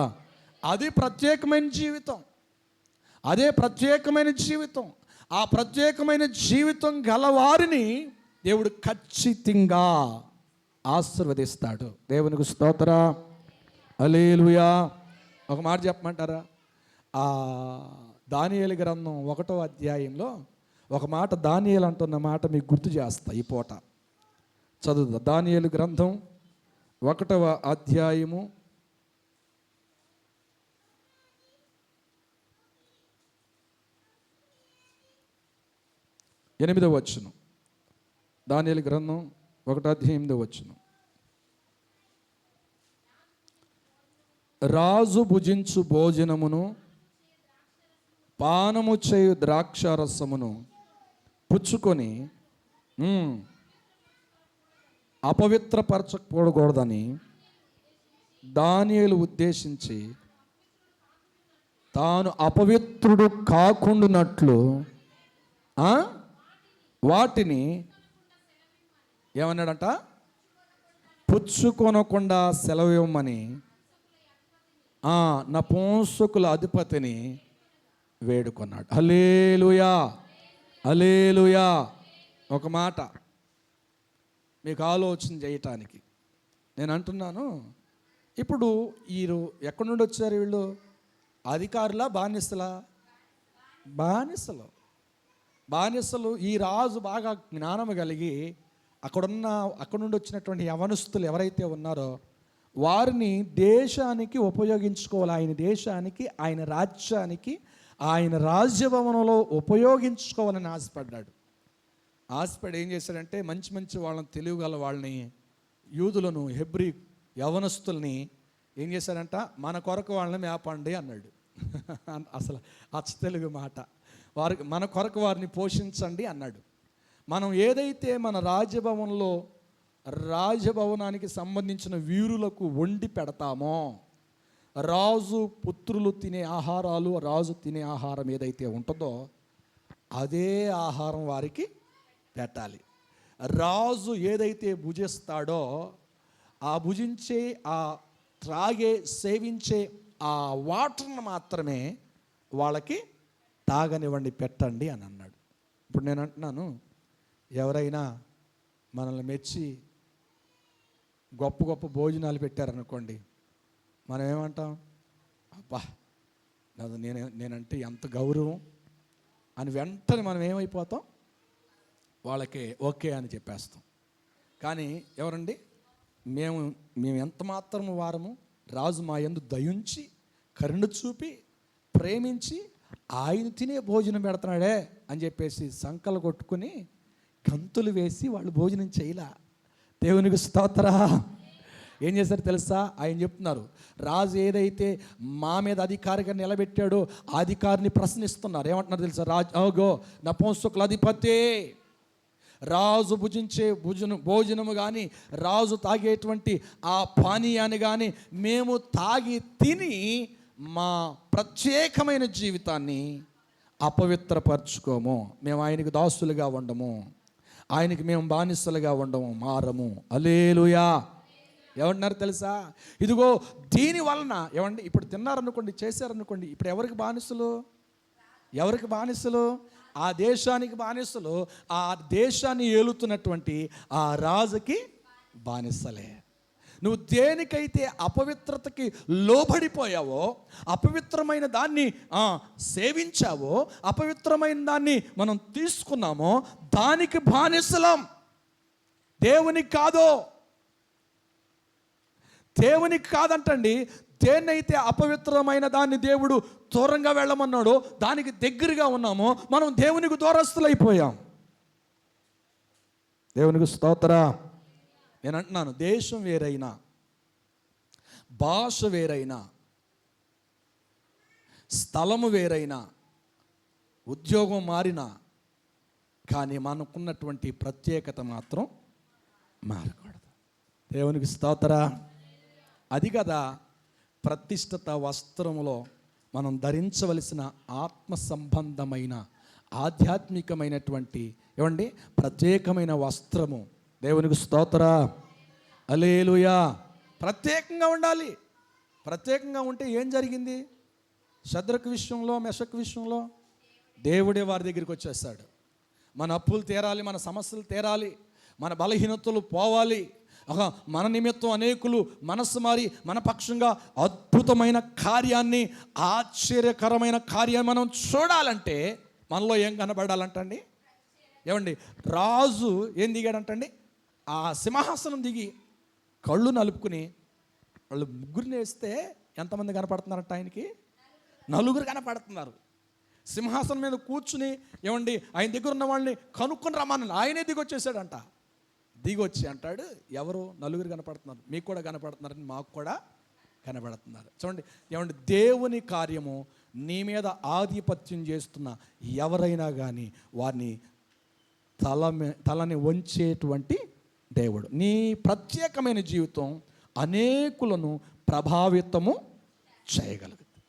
అది ప్రత్యేకమైన జీవితం, అదే ప్రత్యేకమైన జీవితం. ఆ ప్రత్యేకమైన జీవితం గలవారిని దేవుడు ఖచ్చితంగా ఆశీర్వదిస్తాడు. దేవునికి స్తోత్రం, హల్లెలూయా. ఒక మాట చెప్పమంటారా? దానియేలు గ్రంథం 1వ అధ్యాయంలో ఒక మాట, దానియేలు అంటున్న మాట మీకు గుర్తు చేస్తా ఈ పూట. చదువుదా, దానియేలు గ్రంథం 1వ అధ్యాయము 8వ వచనం. దానియేలు గ్రంథం 1వ అధ్యాయం 8వ వచనం. రాజు భుజించు భోజనమును పానము చేయు ద్రాక్షారసమును పుచ్చుకొని అపవిత్రపరచకూడదని దానియేలు ఉద్దేశించి తాను అపవిత్రుడు కాకుండానట్లు వాటిని ఏమన్నాడంట? పుచ్చుకొనకుండా సెలవివ్వమని నపుంసకుల అధిపతిని వేడుకొన్నాడు. హల్లెలూయా, హల్లెలూయా. ఒక మాట మీకు ఆలోచన చేయటానికి నేను అంటున్నాను. ఇప్పుడు వీరు ఎక్కడి నుండి వచ్చారు? వీళ్ళు అధికారులా, బానిసలు. ఈ రాజు బాగా జ్ఞానం కలిగి అక్కడ నుండి వచ్చినటువంటి యవనస్తులు ఎవరైతే ఉన్నారో వారిని దేశానికి ఉపయోగించుకోవాలి. ఆయన దేశానికి, ఆయన రాజ్యానికి, ఆయన రాజ్యభవనంలో ఉపయోగించుకోవాలని ఆశపడ్డాడు. ఆశపడి ఏం చేశాడంటే మంచి మంచి వాళ్ళని, తెలియగల వాళ్ళని, యూదులను, హెబ్రీ యవనస్తుల్ని ఏం చేశాడంట? మన కొరకు వాళ్ళని మేపండి అన్నాడు. అసలు అచ్చ తెలుగు మాట. మన కొరకు వారిని పోషించండి అన్నాడు. మనం ఏదైతే మన రాజభవనానికి సంబంధించిన వీరులకు వండి పెడతామో, రాజు పుత్రులు తినే ఆహారాలు, రాజు తినే ఆహారం ఏదైతే ఉంటుందో అదే ఆహారం వారికి పెట్టాలి. రాజు ఏదైతే భుజిస్తాడో ఆ భుజించే, ఆ త్రాగే, సేవించే ఆ వాటర్ని మాత్రమే వాళ్ళకి తాగనివ్వండి, పెట్టండి అని అన్నాడు. ఇప్పుడు నేను అంటున్నాను, ఎవరైనా మనల్ని మెచ్చి గొప్ప గొప్ప భోజనాలు పెట్టారనుకోండి, మనం ఏమంటాం? అబ్బా నేనంటే ఎంత గౌరవం అని వెంటనే మనం ఏమైపోతాం? వాళ్ళకి ఓకే అని చెప్పేస్తాం. కానీ ఎవరండి, మేము మేము ఎంత మాత్రము వారము, రాజు మా యందు దయుంచి కరుణ చూపి ప్రేమించి ఆయన తినే భోజనం పెడుతున్నాడే అని చెప్పేసి సంకలు కొట్టుకుని గంతులు వేసి వాళ్ళు భోజనం చేయలా. దేవునికి స్తోత్ర. ఏం చేశారు తెలుసా? ఆయన చెప్తున్నారు, రాజు ఏదైతే మా మీద అధికారిగా నిలబెట్టాడో ఆ అధికారిని ప్రశ్నిస్తున్నారు. ఏమంటున్నారు తెలుసా? రాజు ఓగో నపుంసకుల అధిపతి, రాజు భుజించే భోజనము కానీ రాజు తాగేటువంటి ఆ పానీయాన్ని కానీ మేము తాగి తిని మా ప్రత్యేకమైన జీవితాన్ని అపవిత్రపరచుకోము. మేము ఆయనకు దాసులుగా ఉండము, ఆయనకి మేము బానిసలుగా ఉండము, మారము. హల్లెలూయా. ఏమంటున్నారు తెలుసా? ఇదిగో దీని వలన ఏమండి, ఇప్పుడు తిన్నారనుకోండి, చేశారనుకోండి, ఇప్పుడు ఎవరికి బానిసలు? ఎవరికి బానిసలు? ఆ దేశానికి బానిసలు. ఆ దేశాన్ని ఏలుతున్నటువంటి ఆ రాజుకి బానిసలే. నువ్వు దేనికైతే అపవిత్రతకి లోబడిపోయావో, అపవిత్రమైన దాన్ని సేవించావో, అపవిత్రమైన దాన్ని మనం తీసుకున్నామో దానికి బానిసలం. దేవునికి కాదో, దేవునికి కాదంటండి. దేన్నైతే అపవిత్రమైన దాన్ని దేవుడు దూరంగా వెళ్ళమన్నాడో దానికి దగ్గరగా ఉన్నామో మనం దేవునికి దూరస్తులైపోయాం. దేవునికి స్తోత్ర. నేను అంటున్నాను, దేశం వేరైనా, భాష వేరైనా, స్థలము వేరైనా, ఉద్యోగం మారినా, కానీ మనకున్నటువంటి ప్రత్యేకత మాత్రం మారకూడదు. దేవునికి స్తోత్ర. అది కదా ప్రతిష్ఠిత వస్త్రములో మనం ధరించవలసిన ఆత్మ సంబంధమైన ఆధ్యాత్మికమైనటువంటి ఏమండి ప్రత్యేకమైన వస్త్రము. దేవునికి స్తోత్ర. హల్లెలూయా. ప్రత్యేకంగా ఉండాలి. ప్రత్యేకంగా ఉంటే ఏం జరిగింది? శద్రకు విషయంలో, మెషకు విషయంలో దేవుడే వారి దగ్గరికి వచ్చేస్తాడు. మన అప్పులు తీరాలి, మన సమస్యలు తీరాలి, మన బలహీనతలు పోవాలి. మన నిమిత్తం అనేకులు మనస్సు మారి మన పక్షంగా అద్భుతమైన కార్యాన్ని, ఆశ్చర్యకరమైన కార్యాన్ని మనం చూడాలంటే మనలో ఏం కనబడాలంటండి? ఏమండి, రాజు ఏం దిగాడంటండి? ఆ సింహాసనం దిగి కళ్ళు నలుపుకుని వాళ్ళు ముగ్గురిని వేస్తే ఎంతమంది కనపడుతున్నారంట? ఆయనకి నలుగురు కనపడుతున్నారు. సింహాసనం మీద కూర్చుని ఏమండి ఆయన దగ్గర ఉన్న వాళ్ళని కనుక్కొని రమ్మని ఆయనే దిగొచ్చేసాడంట. దిగొచ్చి అంటాడు, ఎవరు? నలుగురు కనపడుతున్నారు, మీకు కూడా కనపడుతున్నారని మాకు కూడా కనపడుతున్నారు. చూడండి, ఏమండి దేవుని కార్యము నీ మీద ఆధిపత్యం చేస్తున్న ఎవరైనా కానీ వారిని తలని వంచేటువంటి దేవుడు. నీ ప్రత్యేకమైన జీవితం అనేకులను ప్రభావితము చేయగలుగుతుంది.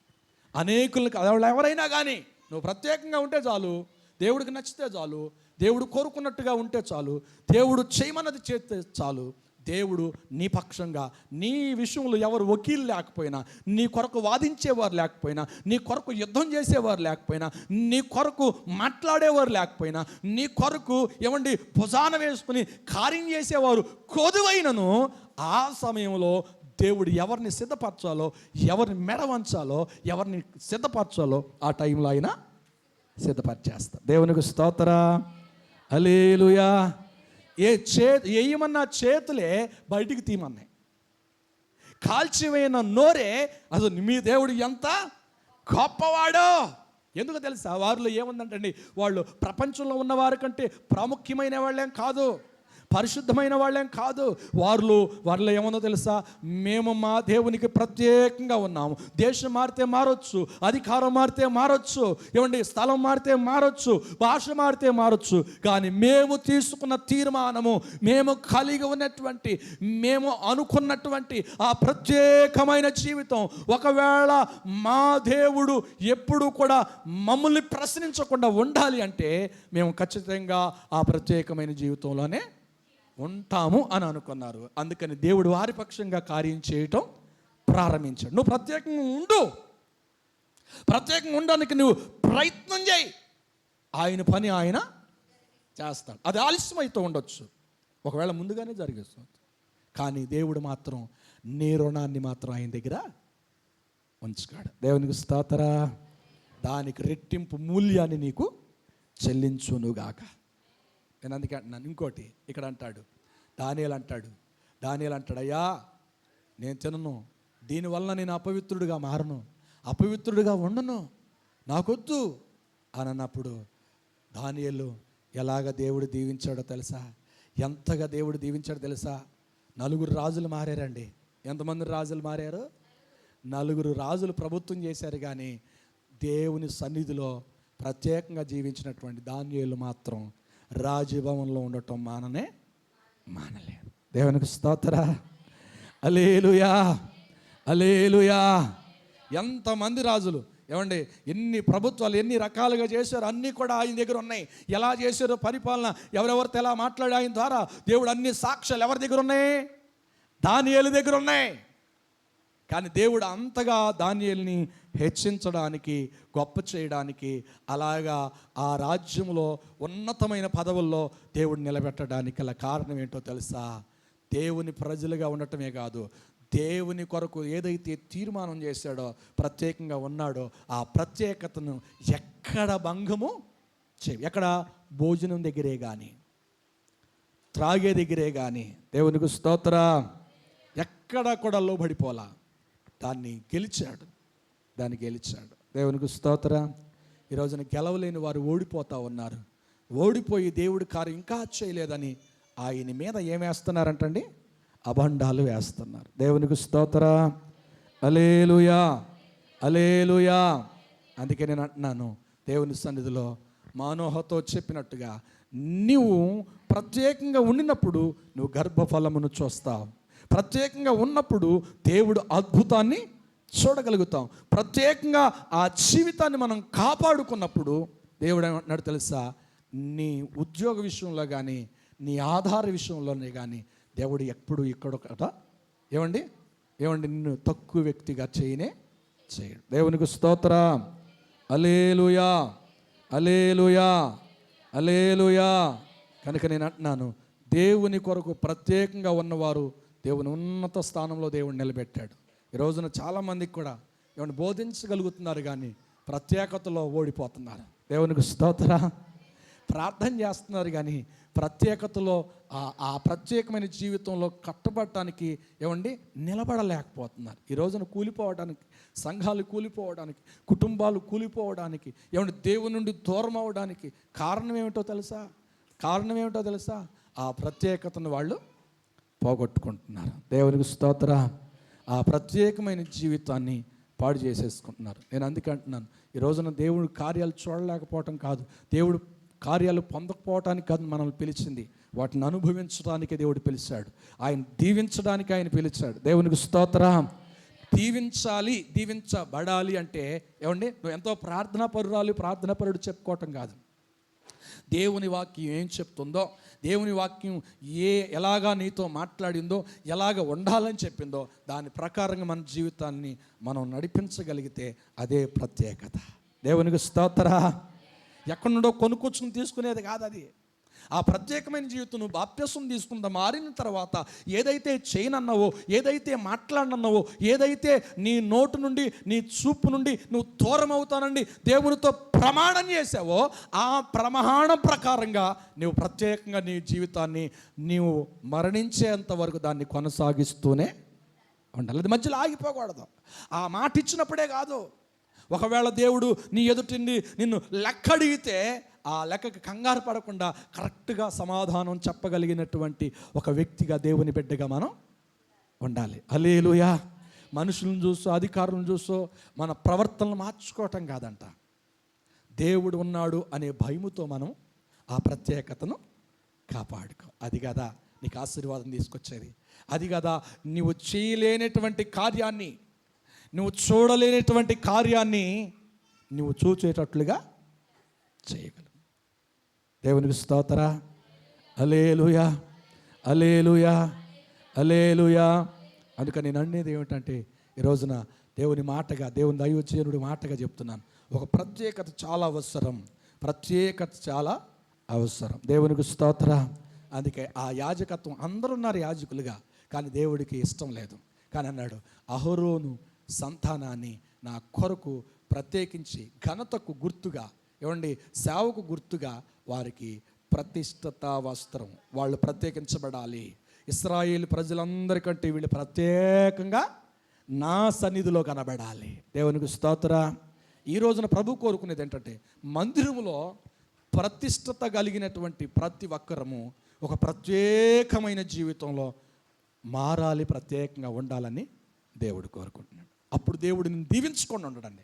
అనేకులకు ఎవరైనా కానీ నువ్వు ప్రత్యేకంగా ఉంటే చాలు, దేవుడికి నచ్చితే చాలు, దేవుడు కోరుకున్నట్టుగా ఉంటే చాలు, దేవుడు చేయమన్నది చేస్తే చాలు, దేవుడు నీ పక్షంగా, నీ విషయంలో ఎవరు వకీలు లేకపోయినా, నీ కొరకు వాదించేవారు లేకపోయినా, నీ కొరకు యుద్ధం చేసేవారు లేకపోయినా, నీ కొరకు మాట్లాడేవారు లేకపోయినా, నీ కొరకు ఏమండి భుజాన వేసుకుని కార్యం చేసేవారు కొదువైనను ఆ సమయంలో దేవుడు ఎవరిని సిద్ధపరచాలో, ఎవరిని మెడ వంచాలో, ఎవరిని సిద్ధపరచాలో ఆ టైంలో ఆయన సిద్ధపరిచేస్తా. దేవునికి స్తోత్ర. హల్లెలూయా. ఏయమన్నా చేతులే బయటికి తీయమన్నాయి, కాల్చివేయన నోరే అసలు మీ దేవుడు ఎంత గొప్పవాడో. ఎందుకు తెలుసా? వారిలో ఏముందంటండి, వాళ్ళు ప్రపంచంలో ఉన్నవారి కంటే ప్రాముఖ్యమైన వాళ్ళేం కాదు, పరిశుద్ధమైన వాళ్ళేం కాదు. వారిలో ఏముందో తెలుసా? మేము మా దేవునికి ప్రత్యేకంగా ఉన్నాము. దేశం మారితే మారొచ్చు, అధికారం మారితే మారొచ్చు, ఏమండి స్థలం మారితే మారొచ్చు, భాష మారితే మారొచ్చు, కానీ మేము తీసుకున్న తీర్మానము, మేము కలిగి ఉన్నటువంటి, మేము అనుకున్నటువంటి ఆ ప్రత్యేకమైన జీవితం, ఒకవేళ మా దేవుడు ఎప్పుడు కూడా మమ్మల్ని ప్రశ్నించకుండా ఉండాలి అంటే మేము ఖచ్చితంగా ఆ ప్రత్యేకమైన జీవితంలోనే ఉంటాము అని అనుకున్నారు. అందుకని దేవుడు వారి పక్షంగా కార్యం చేయటం ప్రారంభించాడు. నువ్వు ప్రత్యేకంగా ఉండు, ప్రత్యేకంగా ఉండడానికి నువ్వు ప్రయత్నం చేయి, ఆయన పని ఆయన చేస్తాడు. అది ఆలస్యమైతే ఉండొచ్చు, ఒకవేళ ముందుగానే జరిగేస్తుంది, కానీ దేవుడు మాత్రం నీ రుణాన్ని మాత్రం ఆయన దగ్గర ఉంచుతాడు. దేవునికి స్తోత్ర. దానికి రెట్టింపు మూల్యాన్ని నీకు చెల్లించునుగాక. నేను అందుకే అంటున్నాను. ఇంకోటి ఇక్కడ అంటాడు, దానియేలు అంటాడు, అయ్యా నేను తినను, దీనివల్ల నేను అపవిత్రుడిగా మారను, అపవిత్రుడిగా ఉండను, నాకొద్దు అని అన్నప్పుడు దానియేలు ఎలాగ దేవుడు దీవించాడో తెలుసా? ఎంతగా దేవుడు దీవించాడో తెలుసా? 4 రాజులు మారారండి. ఎంతమంది రాజులు మారారు? 4 రాజులు ప్రభుత్వం చేశారు, కానీ దేవుని సన్నిధిలో ప్రత్యేకంగా జీవించినటువంటి దానియేలు మాత్రం రాజభవనంలో ఉండటం మానలేదు. దేవునికి స్తోత్ర. హల్లెలూయా, హల్లెలూయా. ఎంతమంది రాజులు, ఏమండి, ఎన్ని ప్రభుత్వాలు ఎన్ని రకాలుగా చేశారు, అన్నీ కూడా ఆయన దగ్గర ఉన్నాయి. ఎలా చేశారో పరిపాలన, ఎవరెవరితో ఎలా మాట్లాడి ఆయన ద్వారా దేవుడు అన్ని సాక్ష్యాలు ఎవరి దగ్గర ఉన్నాయి? దానియేలు దగ్గర ఉన్నాయి. కానీ దేవుడు అంతగా దానియేలుని హెచ్చించడానికి, గొప్ప చేయడానికి, అలాగా ఆ రాజ్యంలో ఉన్నతమైన పదవుల్లో దేవుడు నిలబెట్టడానికి గల కారణం ఏంటో తెలుసా? దేవుని ప్రజలుగా ఉండటమే కాదు, దేవుని కొరకు ఏదైతే తీర్మానం చేశాడో, ప్రత్యేకంగా ఉన్నాడో, ఆ ప్రత్యేకతను ఎక్కడ భంగము ఎక్కడ భోజనం దగ్గరే కానీ, త్రాగే దగ్గరే కానీ, దేవునికి స్తోత్ర, ఎక్కడ కూడా లోబడిపోలా. దాన్ని గెలిచాడు. దేవునికి స్తోత్ర. ఈ రోజున గెలవలేని వారు ఓడిపోతూ ఉన్నారు. ఓడిపోయి దేవుడి కార్యం ఇంకా చేయలేదని ఆయన మీద ఏమేస్తున్నారంటండి? అభండాలు వేస్తున్నారు. దేవునికి స్తోత్ర. హల్లెలూయా, హల్లెలూయా. అందుకే నేను అంటున్నాను, దేవుని సన్నిధిలో మానోహతో చెప్పినట్టుగా నీవు ప్రత్యేకంగా ఉండినప్పుడు నువ్వు గర్భఫలమును చూస్తావు. ప్రత్యేకంగా ఉన్నప్పుడు దేవుడు అద్భుతాన్ని చూడగలుగుతాం. ప్రత్యేకంగా ఆ జీవితాన్ని మనం కాపాడుకున్నప్పుడు దేవుడు ఏమంటున్నాడు తెలుసా? నీ ఉద్యోగ విషయంలో కానీ, నీ ఆధార విషయంలోనే కానీ దేవుడు ఎప్పుడు ఇక్కడొకట ఏమండి నిన్ను తక్కువ వ్యక్తిగా చేయడు. దేవునికి స్తోత్ర. హల్లెలూయా, హల్లెలూయా, హల్లెలూయా. కనుక నేను అంటున్నాను, దేవుని కొరకు ప్రత్యేకంగా ఉన్నవారు దేవుని ఉన్నత స్థానంలో దేవుడు నిలబెట్టాడు. ఈ రోజున చాలామందికి కూడా ఏమన్నా బోధించగలుగుతున్నారు, కానీ ప్రత్యేకతలో ఓడిపోతున్నారు. దేవునికి స్తోత్ర. ప్రార్థన చేస్తున్నారు, కానీ ప్రత్యేకతలో ఆ ప్రత్యేకమైన జీవితంలో కట్టబడటానికి నిలబడలేకపోతున్నారు. ఈ రోజున కూలిపోవడానికి, సంఘాలు కూలిపోవడానికి, కుటుంబాలు కూలిపోవడానికి, దేవుని నుండి దూరం అవడానికి కారణం ఏమిటో తెలుసా? ఆ ప్రత్యేకతను వాళ్ళు పోగొట్టుకుంటున్నారు. దేవునికి స్తోత్ర. ఆ ప్రత్యేకమైన జీవితాన్ని పాడు చేసేసుకుంటున్నారు. నేను అందుకే అంటున్నాను, ఈ రోజున దేవుడు కార్యాలు చూడలేకపోవటం కాదు, దేవుడు కార్యాలు పొందకపోవటానికి కాదు మనల్ని పిలిచింది, వాటిని అనుభవించడానికి దేవుడు పిలిచాడు. ఆయన దీవించడానికి ఆయన పిలిచాడు. దేవునికి స్తోత్ర. దీవించబడాలి అంటే నువ్వు ఎంతో ప్రార్థనాపరుడు చెప్పుకోవటం కాదు. దేవుని వాక్యం ఏం చెప్తుందో, దేవుని వాక్యం ఎలాగా నీతో మాట్లాడిందో, ఎలాగ ఉండాలని చెప్పిందో దాని ప్రకారంగా మన జీవితాన్ని మనం నడిపించగలిగితే అదే ప్రత్యేకత. దేవునికి స్తోత్ర. ఎక్కడి నుండో కొనుక్కొచ్చుకుని తీసుకునేది కాదు అది. ఆ ప్రత్యేకమైన జీవితం నువ్వు బాప్తిసం తీసుకుందా మారిన తర్వాత ఏదైతే చేయనన్నావో, ఏదైతే మాట్లాడనన్నావో, ఏదైతే నీ నోటు నుండి, నీ చూపు నుండి నువ్వు దూరం అవుతానండి దేవునితో ప్రమాణం చేసావో, ఆ ప్రమాణం ప్రకారంగా నువ్వు ప్రత్యేకంగా నీ జీవితాన్ని నీవు మరణించేంత వరకు దాన్ని కొనసాగిస్తూనే ఉండాలి. అది మధ్యలో ఆగిపోకూడదు. ఆ మాట ఇచ్చినప్పుడే కాదు, ఒకవేళ దేవుడు నీ ఎదుటిండి నిన్ను లెక్క అడిగితే ఆ లెక్కకి కంగారు పడకుండా కరెక్ట్గా సమాధానం చెప్పగలిగినటువంటి ఒక వ్యక్తిగా, దేవుని బిడ్డగా మనం ఉండాలి. హల్లెలూయా. మనుషులను చూసో, అధికారులను చూసో మన ప్రవర్తనలు మార్చుకోవటం కాదంట. దేవుడు ఉన్నాడు అనే భయముతో మనం ఆ ప్రత్యేకతను కాపాడుకో. అది కదా నీకు ఆశీర్వాదం తీసుకొచ్చేది. అది కదా నువ్వు చేయలేనటువంటి కార్యాన్ని, నువ్వు చూడలేనటువంటి కార్యాన్ని నువ్వు చూచేటట్లుగా చేయగలవు. దేవునికి స్తోత్ర. హల్లెలూయా, హల్లెలూయా, హల్లెలూయా. అందుకని నేను అనేది ఏమిటంటే, ఈ రోజున దేవుని మాటగా, దేవుని దైవజనుడి మాటగా చెప్తున్నాను, ఒక ప్రత్యేకత చాలా అవసరం. దేవునికి స్తోత్ర. అందుకే ఆ యాజకత్వం, అందరూ ఉన్నారు యాజకులుగా, కానీ దేవుడికి ఇష్టం లేదు. కానీ అన్నాడు, అహరోను సంతానాన్ని నా కొరకు ప్రత్యేకించి ఘనతకు గుర్తుగా, సేవకు గుర్తుగా వారికి ప్రతిష్ఠిత వస్త్రం, వాళ్ళు ప్రత్యేకించబడాలి. ఇశ్రాయేలు ప్రజలందరికంటే వీళ్ళు ప్రత్యేకంగా నా సన్నిధిలో కనబడాలి. దేవునికి స్తోత్ర. ఈ రోజున ప్రభు కోరుకునేది ఏంటంటే మందిరములో ప్రతిష్టత కలిగినటువంటి ప్రతి ఒక్కరము ఒక ప్రత్యేకమైన జీవితంలో మారాలి, ప్రత్యేకంగా ఉండాలని దేవుడు కోరుకుంటున్నాడు. అప్పుడు దేవుడు నిన్ను దీవించుకొని ఉండడండి.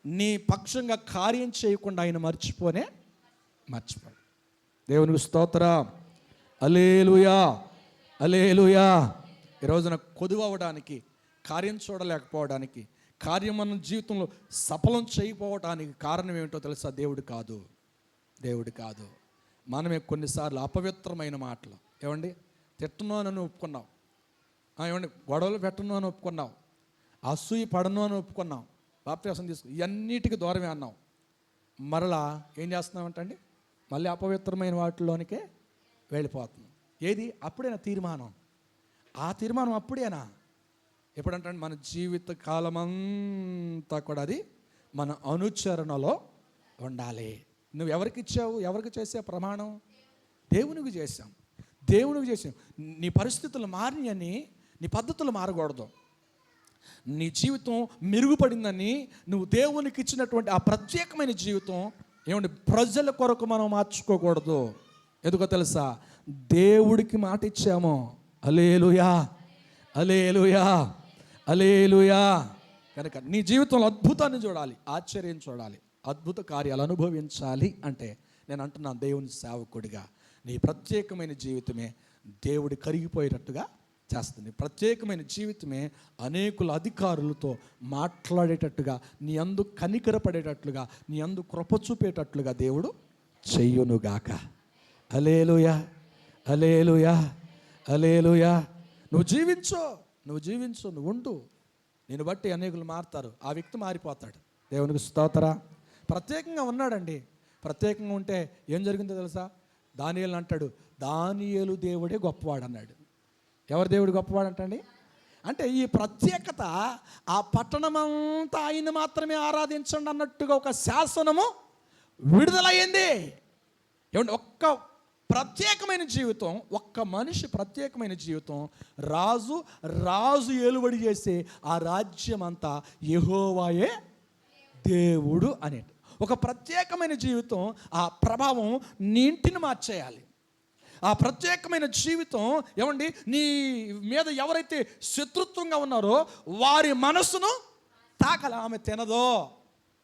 నీ పక్షంగా కార్యం చేయకుండా ఆయన మర్చిపోడు. దేవునికి స్తోత్ర. హల్లెలూయా, హల్లెలూయా. ఈ రోజున కొదువవడానికి, కార్యం చూడలేకపోవడానికి, కార్యం మన జీవితంలో సఫలం చేయకపోవడానికి కారణం ఏమిటో తెలుసా? దేవుడు కాదు. మనమే కొన్నిసార్లు అపవిత్రమైన మాటలు, ఏమండి, తిట్టను అని ఒప్పుకున్నావు, ఏమండి, గొడవలు పెట్టను అని ఒప్పుకున్నావు, అసూయ పడను అని ఒప్పుకున్నావు, బాప్తిసం తీసుకు, ఇవన్నిటికీ దూరమే అన్నావు. మరలా ఏం చేస్తున్నామంటండి? మళ్ళీ అపవిత్రమైన వాటిలోనికే వెళ్ళిపోతున్నాం. ఏది? అప్పుడేనా తీర్మానం? ఆ తీర్మానం అప్పుడేనా? ఎప్పుడంటే మన జీవిత కాలమంతా కూడా అది మన అనుచరణలో ఉండాలి. నువ్వు ఎవరికి ఇచ్చావు? ఎవరికి చేసే ప్రమాణం? దేవునికి చేసాం. నీ పరిస్థితులు మారినని నీ పద్ధతులు మారకూడదు. నీ జీవితం మెరుగుపడిందని నువ్వు దేవునికి ఇచ్చినటువంటి ఆ ప్రత్యేకమైన జీవితం ఏమంటే ప్రజల కొరకు మనం మార్చుకోకూడదు. ఎందుకో తెలుసా? దేవుడికి మాట ఇచ్చాము. హల్లెలూయా, హల్లెలూయా, హల్లెలూయా. కనుక నీ జీవితంలో అద్భుతాన్ని చూడాలి, ఆశ్చర్యం చూడాలి, అద్భుత కార్యాలు అనుభవించాలి అంటే నేను అంటున్నాను, దేవుని సేవకుడిగా నీ ప్రత్యేకమైన జీవితమే దేవుడి కరిగిపోయేటట్టుగా చేస్తుంది. ప్రత్యేకమైన జీవితమే అనేకుల అధికారులతో మాట్లాడేటట్టుగా, నీ అందు కనికరపడేటట్లుగా, నీ అందు కృప చూపేటట్లుగా దేవుడు చెయ్యునుగాక. హల్లెలూయా, హల్లెలూయా, హల్లెలూయా. నువ్వు జీవించు, నువ్వు ఉండు. నేను బట్టి అనేకులు మారుతారు, ఆ వ్యక్తి మారిపోతాడు. దేవునికి స్తోత్ర. ప్రత్యేకంగా ఉన్నాడండి. ప్రత్యేకంగా ఉంటే ఏం జరిగిందో తెలుసా? దానియేలు అంటాడు, దానియేలు దేవుడే గొప్పవాడు అన్నాడు. ఎవరు దేవుడు గొప్పవాడు అంటండి? అంటే ఈ ప్రత్యేకత ఆ పట్టణమంతా ఆయన మాత్రమే ఆరాధించండి అన్నట్టుగా ఒక శాసనము విడుదలయ్యింది. ఏమంటే ఒక్క ప్రత్యేకమైన జీవితం, ఒక్క మనిషి ప్రత్యేకమైన జీవితం, రాజు ఏలుబడి చేసే ఆ రాజ్యం అంతా యెహోవాయే దేవుడు అనేటి ఒక ప్రత్యేకమైన జీవితం, ఆ ప్రభావం నీ ఇంటిని మార్చేయాలి. ఆ ప్రత్యేకమైన జీవితం ఏమండి, నీ మీద ఎవరైతే శత్రుత్వంగా ఉన్నారో వారి మనస్సును తాకాలి. ఆమె తినదో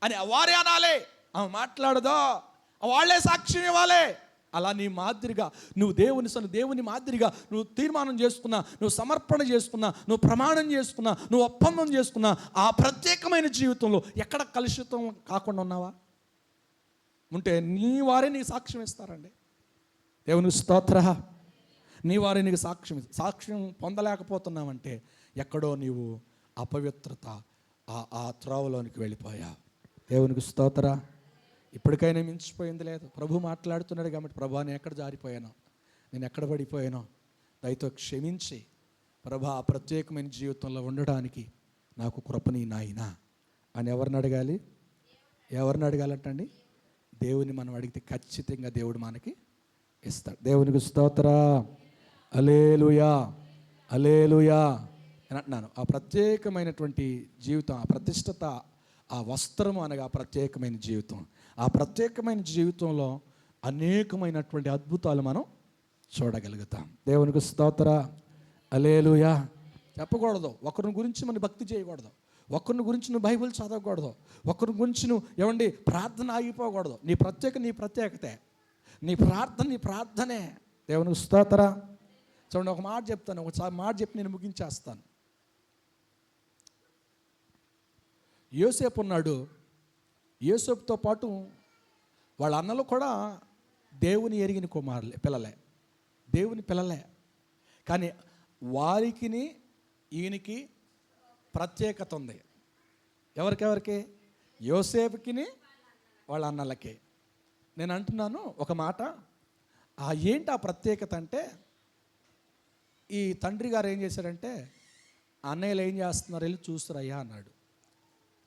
అని వారే అనాలి, ఆమె మాట్లాడదో వాళ్ళే సాక్ష్యం ఇవ్వాలి. అలా నీ మాదిరిగా నువ్వు దేవుని మాదిరిగా నువ్వు తీర్మానం చేసుకున్నా, నువ్వు సమర్పణ చేసుకున్నా, నువ్వు ప్రమాణం చేసుకున్నా, నువ్వు ఒప్పందం చేసుకున్నా, ఆ ప్రత్యేకమైన జీవితంలో ఎక్కడ కలుషితం కాకుండా ఉన్నావా? ఉంటే నీ వారే నీకు సాక్ష్యం ఇస్తారండి. దేవుని స్తోత్ర. నీ వారే నీకు సాక్ష్యం పొందలేకపోతున్నావంటే ఎక్కడో నీవు అపవిత్రత ఆ త్రోవలోనికి వెళ్ళిపోయా. దేవునికి స్తోత్ర. ఇప్పటికైనా మించిపోయింది లేదు. ప్రభు మాట్లాడుతున్నాడు కాబట్టి, ప్రభా నేను ఎక్కడ జారిపోయానో, నేను ఎక్కడ పడిపోయానో దయతో క్షమించి ప్రభా ఆ ప్రత్యేకమైన జీవితంలో ఉండడానికి నాకు కృపని నాయనా అని ఎవరిని అడగాలంటండి? దేవుని మనం అడిగితే ఖచ్చితంగా దేవుడు మనకి ఇస్తాడు. దేవునికి స్తోత్ర. హల్లెలూయా, హల్లెలూయా అని అంటున్నాను. ఆ ప్రత్యేకమైనటువంటి జీవితం, ఆ ప్రతిష్టత, ఆ వస్త్రము అనగా ప్రత్యేకమైన జీవితం. ఆ ప్రత్యేకమైన జీవితంలో అనేకమైనటువంటి అద్భుతాలు మనం చూడగలుగుతాం. దేవునికి స్తోత్ర. హల్లెలూయా. చెప్పకూడదు, ఒకరిని గురించి మనం భక్తి చేయకూడదు, ఒకరిని గురించి నువ్వు బైబిల్ చదవకూడదు, ఒకరి గురించి నువ్వు ఏమండి ప్రార్థన ఆగిపోకూడదు. నీ ప్రత్యేకతే, నీ ప్రార్థనే. దేవునికి స్తోత్ర. చూడండి, ఒక మాట చెప్తాను, ఒకసారి మాట చెప్పి నేను ముగించేస్తాను. యోసేపు ఉన్నాడు. యోసేపుతో పాటు వాళ్ళ అన్నలు కూడా దేవుని ఎరిగిన దేవుని పిల్లలే. కానీ వారికి ఈయనకి ప్రత్యేకత ఉంది. ఎవరికి? యోసేపుకి వాళ్ళ అన్నలకి. నేను అంటున్నాను ఒక మాట, ఏంటి ఆ ప్రత్యేకత అంటే, ఈ తండ్రి గారు ఏం చేశారంటే, అన్నయ్యలు ఏం చేస్తున్నారు వెళ్ళి చూస్తురయ్యా అన్నాడు.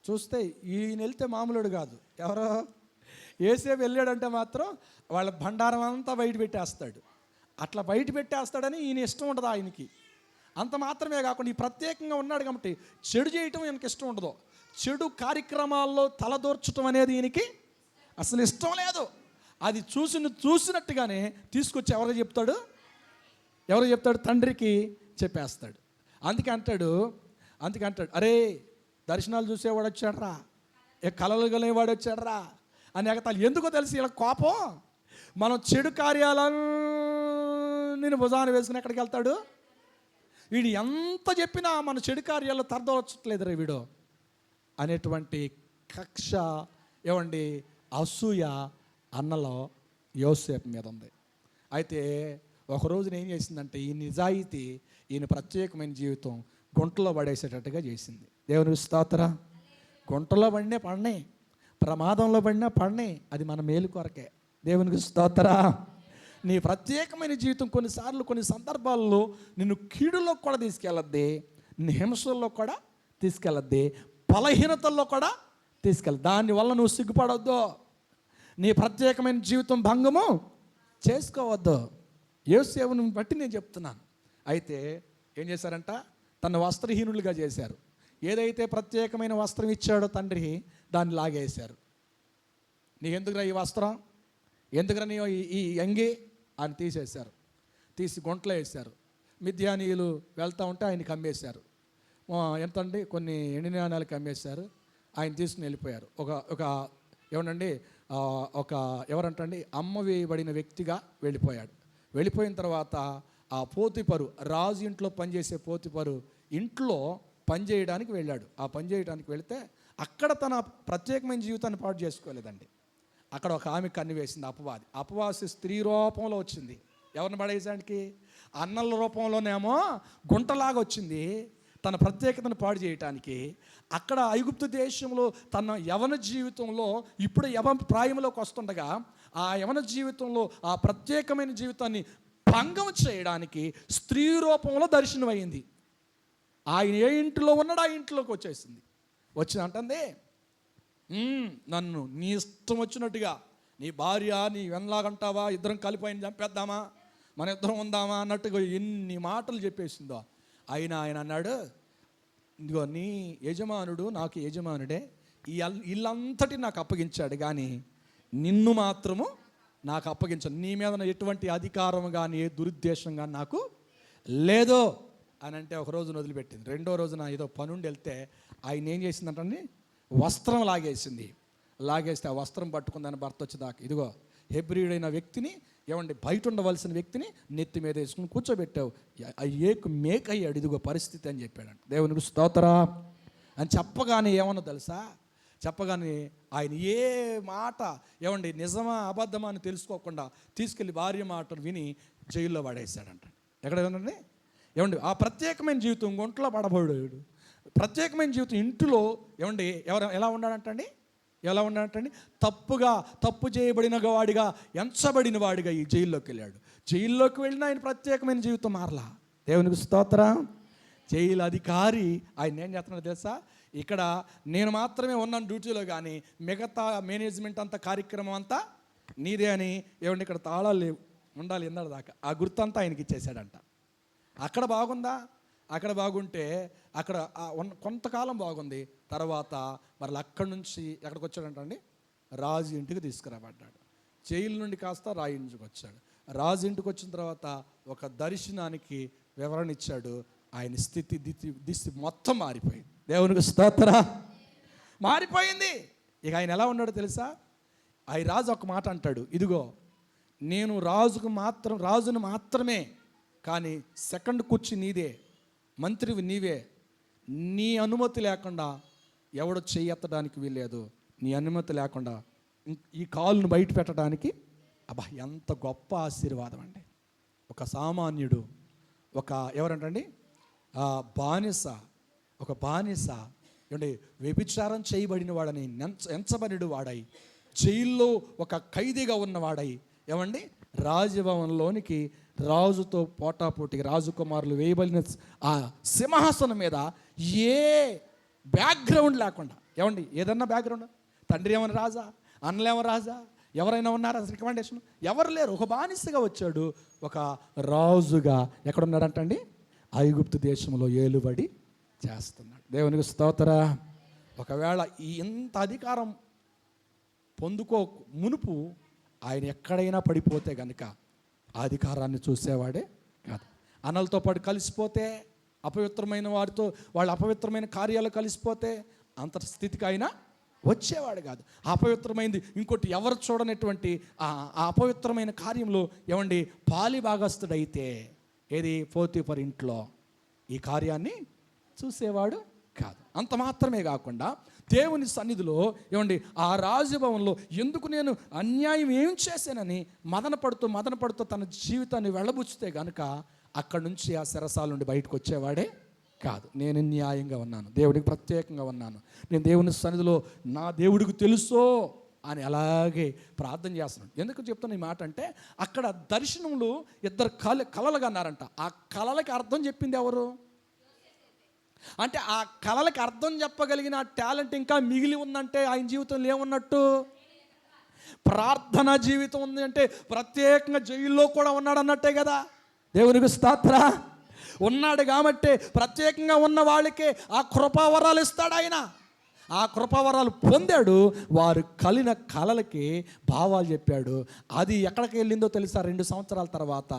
చూస్తే ఈయన వెళ్తే మామూలుడు కాదు. ఎవరో యోసేపు వెళ్ళాడంటే మాత్రం వాళ్ళ బండారం అంతా బయట పెట్టేస్తాడు. అట్లా బయట పెట్టేస్తాడని ఈయన ఇష్టం ఉండదు ఆయనకి. అంత మాత్రమే కాకుండా ఈ ప్రత్యేకంగా ఉన్నాడు కాబట్టి చెడు చేయటం ఈయనకి ఇష్టం ఉండదు. చెడు కార్యక్రమాల్లో తలదూర్చడం అనేది ఈయనకి అసలు ఇష్టం లేదు. అది చూసినట్టుగానే తీసుకొచ్చి ఎవరు చెప్తాడు? తండ్రికి చెప్పేస్తాడు. అందుకే అంటాడు, అరే దర్శనాలు చూసేవాడు వచ్చాడరా, కలలు కలిగేవాడు వచ్చాడరా అని ఎగతాలు. ఎందుకో తెలిసి ఇలా కోపం. మనం చెడు కార్యాలను భుజాన వేసుకుని ఎక్కడికి వెళ్తాడు? వీడు ఎంత చెప్పినా మన చెడు కార్యాల్లో తరదవచ్చట్లేదు రే వీడు అనేటువంటి కక్ష, అసూయ అన్నలో యోసేపు మీద ఉంది. అయితే ఒకరోజున ఏం చేసిందంటే ఈ నిజాయితీ, ఈయన ప్రత్యేకమైన జీవితం గుంటలో పడేసేటట్టుగా చేసింది. దేవునికి స్తోత్రం. గుంటలో పడినాయి, ప్రమాదంలో పడినాయి, అది మన మేలు కొరకే. దేవునికి స్తోత్రం. నీ ప్రత్యేకమైన జీవితం కొన్నిసార్లు కొన్ని సందర్భాల్లో నిన్ను కీడులో కూడా తీసుకెళ్ళద్ది, నిన్ను హింసల్లో కూడా తీసుకెళ్ళద్ది, బలహీనతల్లో కూడా తీసుకెళ్ళదు. దానివల్ల నువ్వు సిగ్గుపడవద్దు, నీ ప్రత్యేకమైన జీవితం భంగము చేసుకోవద్దు. యోసేపుని బట్టి నేను చెప్తున్నాను. అయితే ఏం చేశారంట? తన వస్త్రహీనులుగా చేశారు. ఏదైతే ప్రత్యేకమైన వస్త్రం ఇచ్చాడో తండ్రి, దాన్ని లాగేశారు. నీకెందుకురా ఈ వస్త్రం, ఎందుకురా నీ ఈ అంగి అని తీసేశారు. తీసి గుంటలో వేశారు. మిద్యానీయులు వెళ్తూ ఉంటే ఆయనకి అమ్మేశారు. ఎంతండి, కొన్ని ఎండి నాణాలకి అమ్మేశారు. ఆయన తీసుకుని వెళ్ళిపోయారు. ఎవరంటండి అమ్మ వేయబడిన వ్యక్తిగా వెళ్ళిపోయాడు. వెళ్ళిపోయిన తర్వాత ఆ పోతిపరు, రాజు ఇంట్లో పనిచేసే పోతిపరు ఇంట్లో పనిచేయడానికి వెళ్ళాడు. ఆ పని చేయడానికి వెళితే అక్కడ తన ప్రత్యేకమైన జీవితాన్ని పాటు చేసుకోలేదండి. అక్కడ ఒక ఆమె కన్ను వేసింది, అపవాసి స్త్రీ రూపంలో వచ్చింది. ఎవరిని పడేయడానికి? అన్నల రూపంలోనేమో గుంటలాగా వచ్చింది తన ప్రత్యేకతను పాడు చేయటానికి. అక్కడ ఐగుప్తు దేశంలో తన యవన జీవితంలో ఇప్పుడు ప్రాయంలోకి వస్తుండగా ఆ యవన జీవితంలో ఆ ప్రత్యేకమైన జీవితాన్ని భంగం చేయడానికి స్త్రీ రూపంలో దర్శనమైంది. ఆయన ఏ ఇంటిలో ఉన్నాడో ఆ ఇంట్లోకి వచ్చేసింది. అంటుంది, నన్ను నీ ఇష్టం వచ్చినట్టుగా, నీ భార్య నీ వెనలాగంటావా, ఇద్దరం కలిపోయిన చంపేద్దామా, మన ఇద్దరం ఉందామా అన్నట్టుగా ఎన్ని మాటలు చెప్పేసిందో. ఆయన అన్నాడు, ఇదిగో నీ యజమానుడు నాకు యజమానుడే, ఈ ఇల్లంతటి నాకు అప్పగించాడు, కానీ నిన్ను మాత్రము నాకు అప్పగించాను. నీ మీద ఎటువంటి అధికారం కానీ ఏ దురుద్దేశం కానీ నాకు లేదు అని అంటే ఒక రోజున వదిలిపెట్టింది. రెండో రోజున ఏదో పనుండి వెళ్తే ఆయన ఏం చేసిందంటే వస్త్రం లాగేస్తే ఆ వస్త్రం పట్టుకుందని భర్త వచ్చేదాకా, ఇదిగో హెబ్రీయుడైన వ్యక్తిని బయట ఉండవలసిన వ్యక్తిని నెత్తి మీద వేసుకుని కూర్చోబెట్టావు, మేకయ్యాడు, ఇదిగో పరిస్థితి అని చెప్పాడంట. దేవునికి స్తోత్రం అని చెప్పగానే ఏమన్నా తెలుసా? చెప్పగానే ఆయన ఏ మాట నిజమా అబద్ధమా అని తెలుసుకోకుండా తీసుకెళ్ళి భార్య మాటను విని జైల్లో పడేశాడంట. ఎక్కడ ఉందండి? ఆ ప్రత్యేకమైన జీవితం గుంటలో పడబోయాడు. ప్రత్యేకమైన జీవితం ఇంటిలో ఎలా ఉన్నాడంటండి? తప్పు చేయబడిన వాడిగా, ఎంచబడిన వాడిగా ఈ జైల్లోకి వెళ్ళాడు. జైల్లోకి వెళ్ళిన ఆయన ప్రత్యేకమైన జీవితం మారలా. దేవునికి స్తోత్రం. జైలు అధికారి ఆయన ఏం చేస్తున్నాడు తెలుసా? ఇక్కడ నేను మాత్రమే ఉన్నాను డ్యూటీలో, కానీ మిగతా మేనేజ్మెంట్ అంతా, కార్యక్రమం అంతా నీదే అని ఇక్కడ తాళాలు లేవు, ఉండాలి ఇందాక దాకా, ఆ గుర్తంతా ఆయనకి ఇచ్చేసాడంట. అక్కడ బాగుందా? అక్కడ బాగుంటే అక్కడ కొంతకాలం బాగుంది. తర్వాత మరి అక్కడి నుంచి ఎక్కడికి వచ్చాడంటండి? రాజు ఇంటికి తీసుకురాబడ్డాడు. జైలు నుండి కాస్త రాజు ఇంటికి వచ్చాడు. రాజు ఇంటికి వచ్చిన తర్వాత ఒక దర్శనానికి వివరణ ఇచ్చాడు. ఆయన దిశ మొత్తం మారిపోయింది. దేవునికి స్తోత్రం. మారిపోయింది. ఇక ఆయన ఎలా ఉన్నాడో తెలుసా? ఆ రాజు ఒక మాట అంటాడు, ఇదిగో నేను రాజును మాత్రమే, కానీ సెకండ్ కుర్చీ నీదే, మంత్రివి నీవే, నీ అనుమతి లేకుండా ఎవడో చెయ్యెత్తడానికి వీల్లేదు, నీ అనుమతి లేకుండా ఈ కాలును బయట పెట్టడానికి. ఎంత గొప్ప ఆశీర్వాదం అండి. ఒక సామాన్యుడు, ఎవరంటండి బానిస వ్యభిచారం చేయబడిన వాడని, ఎంచబడిన వాడై, జైల్లో ఒక ఖైదీగా ఉన్నవాడై రాజభవన్లోనికి రాజుతో పోటాపోటీగా రాజకుమారులు వేయబడిన ఆ సింహాసనం మీద ఏ బ్యాక్గ్రౌండ్ లేకుండా, ఏదన్నా బ్యాక్గ్రౌండ్, తండ్రి ఏమన్నా రాజా, అన్నలేమో రాజా, ఎవరైనా ఉన్నారా రికమెండేషన్? ఎవరు లేరు. ఒక బానిసగా వచ్చాడు, ఒక రాజుగా ఎక్కడున్నాడంటండి? ఐగుప్తు దేశంలో ఏలుబడి చేస్తున్నాడు. దేవునికి స్తోత్ర. ఒకవేళ ఈ ఇంత అధికారం పొందుకో మునుపు ఆయన ఎక్కడైనా పడిపోతే కనుక ఆ అధికారాన్ని చూసేవాడే కాదు. అన్నలతో పాటు కలిసిపోతే, అపవిత్రమైన వారితో వాళ్ళ అపవిత్రమైన కార్యాలు కలిసిపోతే అంత స్థితికి ఆయన వచ్చేవాడు కాదు. అపవిత్రమైంది ఇంకోటి ఎవరు చూడనటువంటి ఆ అపవిత్రమైన కార్యంలో ఏమండి పాలి భాగస్తుడైతే, ఏది పోతీఫర్ ఇంట్లో, ఈ కార్యాన్ని చూసేవాడు కాదు. అంత మాత్రమే కాకుండా దేవుని సన్నిధిలో ఏమండి ఆ రాజభవన్లో ఎందుకు నేను అన్యాయం ఏం చేశానని మదన పడుతూ తన జీవితాన్ని వెళ్ళబుచ్చితే కనుక అక్కడి నుంచి ఆ శరసాల నుండి బయటకు వచ్చేవాడే కాదు. నేను న్యాయంగా ఉన్నాను, దేవుడికి ప్రత్యేకంగా ఉన్నాను, నేను దేవుని సన్నిధిలో నా దేవుడికి తెలుసో అని అలాగే ప్రార్థన చేస్తున్నాడు. ఎందుకు చెప్తున్నా ఈ మాట అంటే, అక్కడ దర్శనములు ఇద్దరు కలలుగా అన్నారంట. ఆ కలలకి అర్థం చెప్పింది ఎవరు అంటే, ఆ కలలకి అర్థం చెప్పగలిగిన టాలెంట్ ఇంకా మిగిలి ఉందంటే ఆయన జీవితంలో ఏమున్నట్టు? ప్రార్థనా జీవితం ఉంది అంటే ప్రత్యేకంగా జైల్లో కూడా ఉన్నాడు అన్నట్టే కదా. దేవునికి స్తోత్ర. ఉన్నాడు కాబట్టి ప్రత్యేకంగా ఉన్న వాళ్ళకే ఆ కృపావరాలు ఇస్తాడు ఆయన. ఆ కృపావరాలు పొందాడు. వారు కలిన కలలకి భావాలు చెప్పాడు. అది ఎక్కడికి వెళ్ళిందో తెలుసా? 2 సంవత్సరాల తర్వాత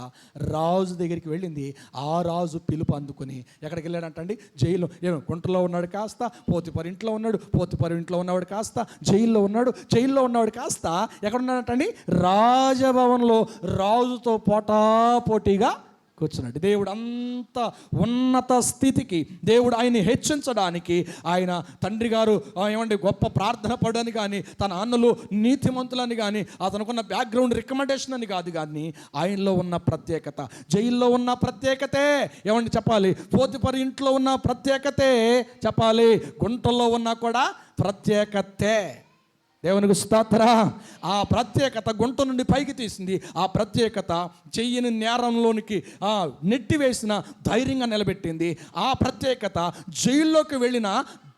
రాజు దగ్గరికి వెళ్ళింది. ఆ రాజు పిలుపు అందుకుని ఎక్కడికి వెళ్ళాడంటండి? జైల్లో. గుంటలో ఉన్నాడు కాస్త పోతీఫర్ ఇంట్లో ఉన్నాడు, పోతీఫర్ ఇంట్లో ఉన్నవాడు కాస్త జైల్లో ఉన్నాడు, జైల్లో ఉన్నవాడు కాస్త ఎక్కడున్నాడంటండి? రాజభవన్లో రాజుతో పోటాపోటీగా కూర్చున్నాడు. దేవుడు అంత ఉన్నత స్థితికి దేవుడు ఆయన్ని హెచ్చించడానికి, ఆయన తండ్రి గారు ఏమంటే గొప్ప ప్రార్థన పడని కానీ, తన అన్నలు నీతిమంతులని కానీ, అతనుకున్న బ్యాక్గ్రౌండ్ రికమెండేషన్ అని కాదు, కానీ ఆయనలో ఉన్న ప్రత్యేకత, జైల్లో ఉన్న ప్రత్యేకతే ఏమండి చెప్పాలి, పోతీఫర్ ఇంట్లో ఉన్న ప్రత్యేకతే చెప్పాలి, గుంటల్లో ఉన్నా కూడా ప్రత్యేకతే. దేవునికి స్తోత్ర. ఆ ప్రత్యేకత గుంట నుండి పైకి తీసింది. ఆ ప్రత్యేకత చెయ్యని నేరంలోనికి నెట్టివేసిన ధైర్యంగా నిలబెట్టింది. ఆ ప్రత్యేకత జైల్లోకి వెళ్ళిన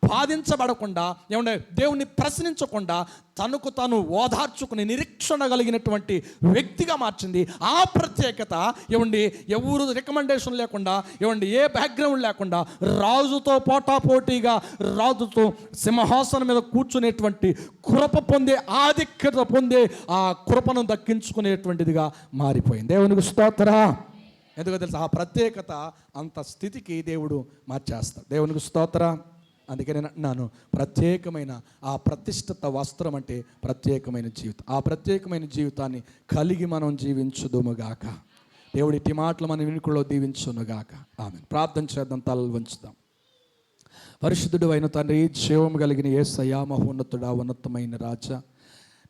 బాధించబడకుండా, ఏమంటే దేవుణ్ణి ప్రశ్నించకుండా తనకు తాను ఓదార్చుకుని నిరీక్షణ కలిగినటువంటి వ్యక్తిగా మార్చింది. ఆ ప్రత్యేకత ఏమండి ఎవరు రికమెండేషన్ లేకుండా, ఏమండి ఏ బ్యాక్గ్రౌండ్ లేకుండా రాజుతో పోటాపోటీగా రాజుతో సింహాసనం మీద కూర్చునేటువంటి కృప పొందే, ఆధిక్యత పొందే, ఆ కృపను దక్కించుకునేటువంటిదిగా మారిపోయింది. దేవునికి స్తోత్ర. ఎందుకో తెలుసు, ఆ ప్రత్యేకత అంత స్థితికి దేవుడు మార్చేస్తాడు. దేవునికి స్తోత్ర. అందుకే నేను అంటున్నాను, ప్రత్యేకమైన ఆ ప్రతిష్ఠిత వస్త్రం అంటే ప్రత్యేకమైన జీవితం. ఆ ప్రత్యేకమైన జీవితాన్ని కలిగి మనం జీవించుదుముగాక. దేవుడి ఇట్టి మాటలు మన వినుకుల్లో దీవించునుగాక. ఆమె. ప్రార్థన చేద్దాం, తలలు వంచుదాం. పరిశుద్ధుడు అయిన తండ్రి, జీవము కలిగిన యేసయ్యా, మహోన్నతుడా, ఉన్నతమైన రాజా,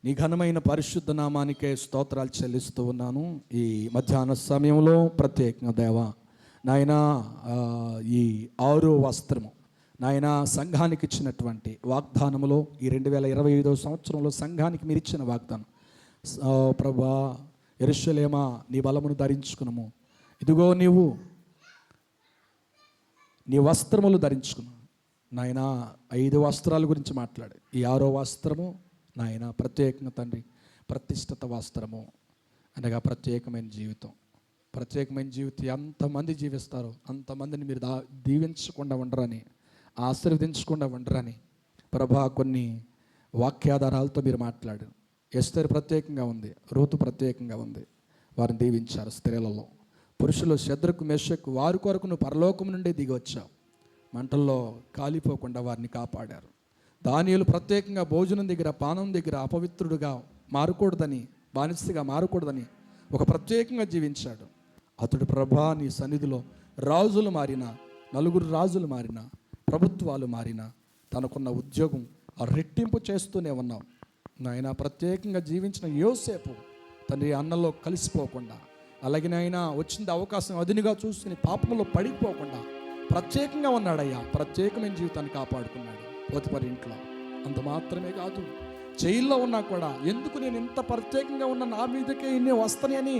నీ ఘనమైన పరిశుద్ధ నామానికే స్తోత్రాలు చెల్లిస్తూ ఉన్నాను. ఈ మధ్యాహ్న సమయంలో ప్రత్యేకంగా దేవా నాయనా, ఈ 6వ వస్త్రము నాయన సంఘానికి ఇచ్చినటువంటి వాగ్దానములో, ఈ 2025వ సంవత్సరంలో సంఘానికి మీరు ఇచ్చిన వాగ్దానం, ప్రభా యెరూషలేమా నీ బలమును ధరించుకున్నాము, ఇదిగో నీవు నీ వస్త్రములు ధరించుకున్నావు. నాయన 5 వస్త్రాల గురించి మాట్లాడు. ఈ 6వ వస్త్రము నాయన ప్రత్యేకంగా తండ్రి ప్రతిష్ఠిత వస్త్రము అనగా ప్రత్యేకమైన జీవితం. ప్రత్యేకమైన జీవితం ఎంతమంది జీవిస్తారో అంతమందిని మీరు దీవించకుండా ఉండరని, ఆశీర్వదించకుండా ఉండరని ప్రభా కొన్ని వాక్యాధారాలతో మీరు మాట్లాడారు. ఎస్తేరు ప్రత్యేకంగా ఉంది, రూతు ప్రత్యేకంగా ఉంది, వారిని దీవించారు. స్త్రీలలో పురుషులు శద్రకు మెషకు వారి కొరకు నువ్వు పరలోకం నుండి దిగి వచ్చావు, మంటల్లో కాలిపోకుండా వారిని కాపాడారు. దానియేలు ప్రత్యేకంగా భోజనం దగ్గర పానం దగ్గర అపవిత్రుడుగా మారకూడదని, బానిసగా మారకూడదని ఒక ప్రత్యేకంగా జీవించాడు. అతడు ప్రభా నీ సన్నిధిలో రాజులు మారిన, 4 రాజులు మారిన, ప్రభుత్వాలు మారిన, తనకున్న ఉద్యోగం రెట్టింపు చేస్తూనే ఉన్నాం నాయన. ప్రత్యేకంగా జీవించిన యోసేపు తండ్రి అన్నలో కలిసిపోకుండా, అలాగే నాయన వచ్చిన అవకాశం అదునుగా చూసుకుని పాపంలో పడిపోకుండా ప్రత్యేకంగా ఉన్నాడయ్యా. ప్రత్యేకమైన జీవితాన్ని కాపాడుకున్నాడు పోతీఫర్ ఇంట్లో. అంత మాత్రమే కాదు, జైల్లో ఉన్నా కూడా ఎందుకు నేను ఇంత ప్రత్యేకంగా ఉన్న నా మీదకే ఇన్ని వస్తాయి అని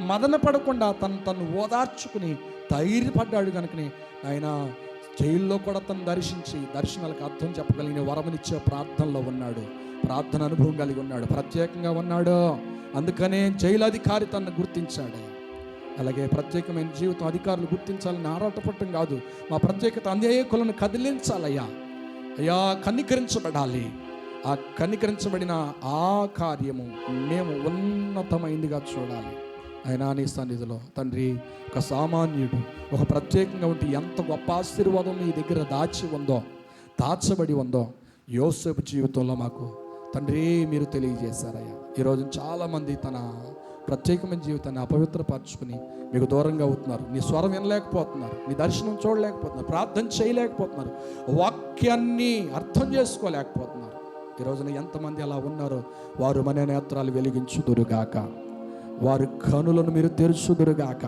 మదన పడకుండా తను ఓదార్చుకుని ధైర్యపడ్డాడు. కనుకని ఆయన జైల్లో కూడా తను దర్శించి దర్శనాలకు అర్థం చెప్పగలిగిన వరమునిచ్చే ప్రార్థనలో ఉన్నాడు. ప్రార్థన అనుభవం కలిగి ఉన్నాడు, ప్రత్యేకంగా ఉన్నాడు. అందుకనే జైలు అధికారి తనను గుర్తించాడు. అలాగే ప్రత్యేకమైన జీవితం అధికారులు గుర్తించాలని ఆరాటపడటం కాదు, మా ప్రత్యేకత అనేకులను కదిలించాలయ్యా. అయ్యా, కనికరించబడాలి. ఆ కనికరించబడిన ఆ కార్యము మేము ఉన్నతమైందిగా చూడాలి. అయినా నీ సన్నిధిలో తండ్రి, ఒక సామాన్యుడు ఒక ప్రత్యేకంగా ఉంటే ఎంత గొప్ప ఆశీర్వాదం నీ దగ్గర దాచబడి ఉందో యోసేపు జీవితంలో మాకు తండ్రి మీరు తెలియజేశారయ్యా. ఈరోజు చాలామంది తన ప్రత్యేకమైన జీవితాన్ని అపవిత్రపరచుకుని మీకు దూరంగా అవుతున్నారు. నీ స్వరం వినలేకపోతున్నారు, నీ దర్శనం చూడలేకపోతున్నారు, ప్రార్థన చేయలేకపోతున్నారు, వాక్యాన్ని అర్థం చేసుకోలేకపోతున్నారు. ఈరోజున ఎంతమంది అలా ఉన్నారో వారు మన నేత్రాలు వెలిగించుదురుగాక, వారి కనులను మీరు తెరుచుదురుగాక.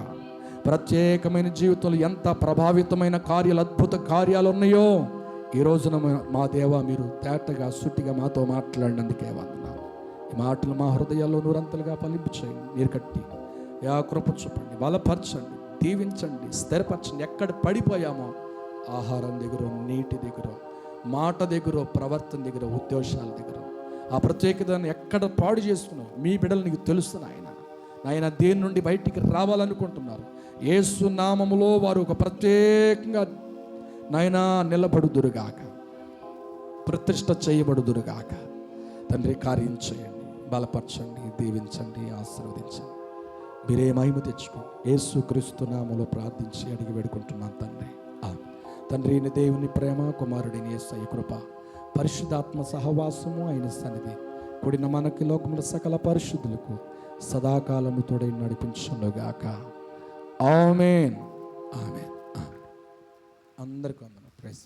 ప్రత్యేకమైన జీవితంలో ఎంత ప్రభావితమైన కార్యాలు, అద్భుత కార్యాలు ఉన్నాయో ఈ రోజున మా దేవ మీరు తేటగా సుట్టిగా మాతో మాట్లాడినందుకే వందనాలు. ఈ మాటలు మా హృదయాల్లో నూరంతలుగా ఫలింపు చేయండి. మీరు కట్టి యా కృప చూపండి, బలపరచండి, దీవించండి, స్థిరపరచండి. ఎక్కడ పడిపోయామో ఆహారం దగ్గర, నీటి దగ్గర, మాట దగ్గర, ప్రవర్తన దగ్గర, ఉద్దేశాల దగ్గర ఆ ప్రత్యేకతను ఎక్కడ పాడు చేసుకున్నావు మీ బిడ్డలు నీకు తెలుసు నాయన. దేని నుండి బయటికి రావాలనుకుంటున్నారు, యేసు నామములో వారు ఒక ప్రత్యేకంగా నాయన నిలబడుదురుగాక, ప్రతిష్ట చేయబడుదురుగాక. తండ్రి కార్యం చేయండి, బలపరచండి, దీవించండి, ఆశీర్వదించండి. మీరే మహిమ తెచ్చుకోండి. యేసు క్రీస్తు నామములో ప్రార్థించి అడిగి వేడుకుంటున్నాను తండ్రి. తండ్రి దేవుని ప్రేమ, కుమారుడిని యేసయ్య కృప, పరిశుద్ధాత్మ సహవాసము అయిన సన్నిధి కూడిన మనకి లోకముల సకల పరిశుద్ధులకు సదాకాలము తోడై నడిపించునుగాక. ఆమేన్. ఆమేన్. అందరికీ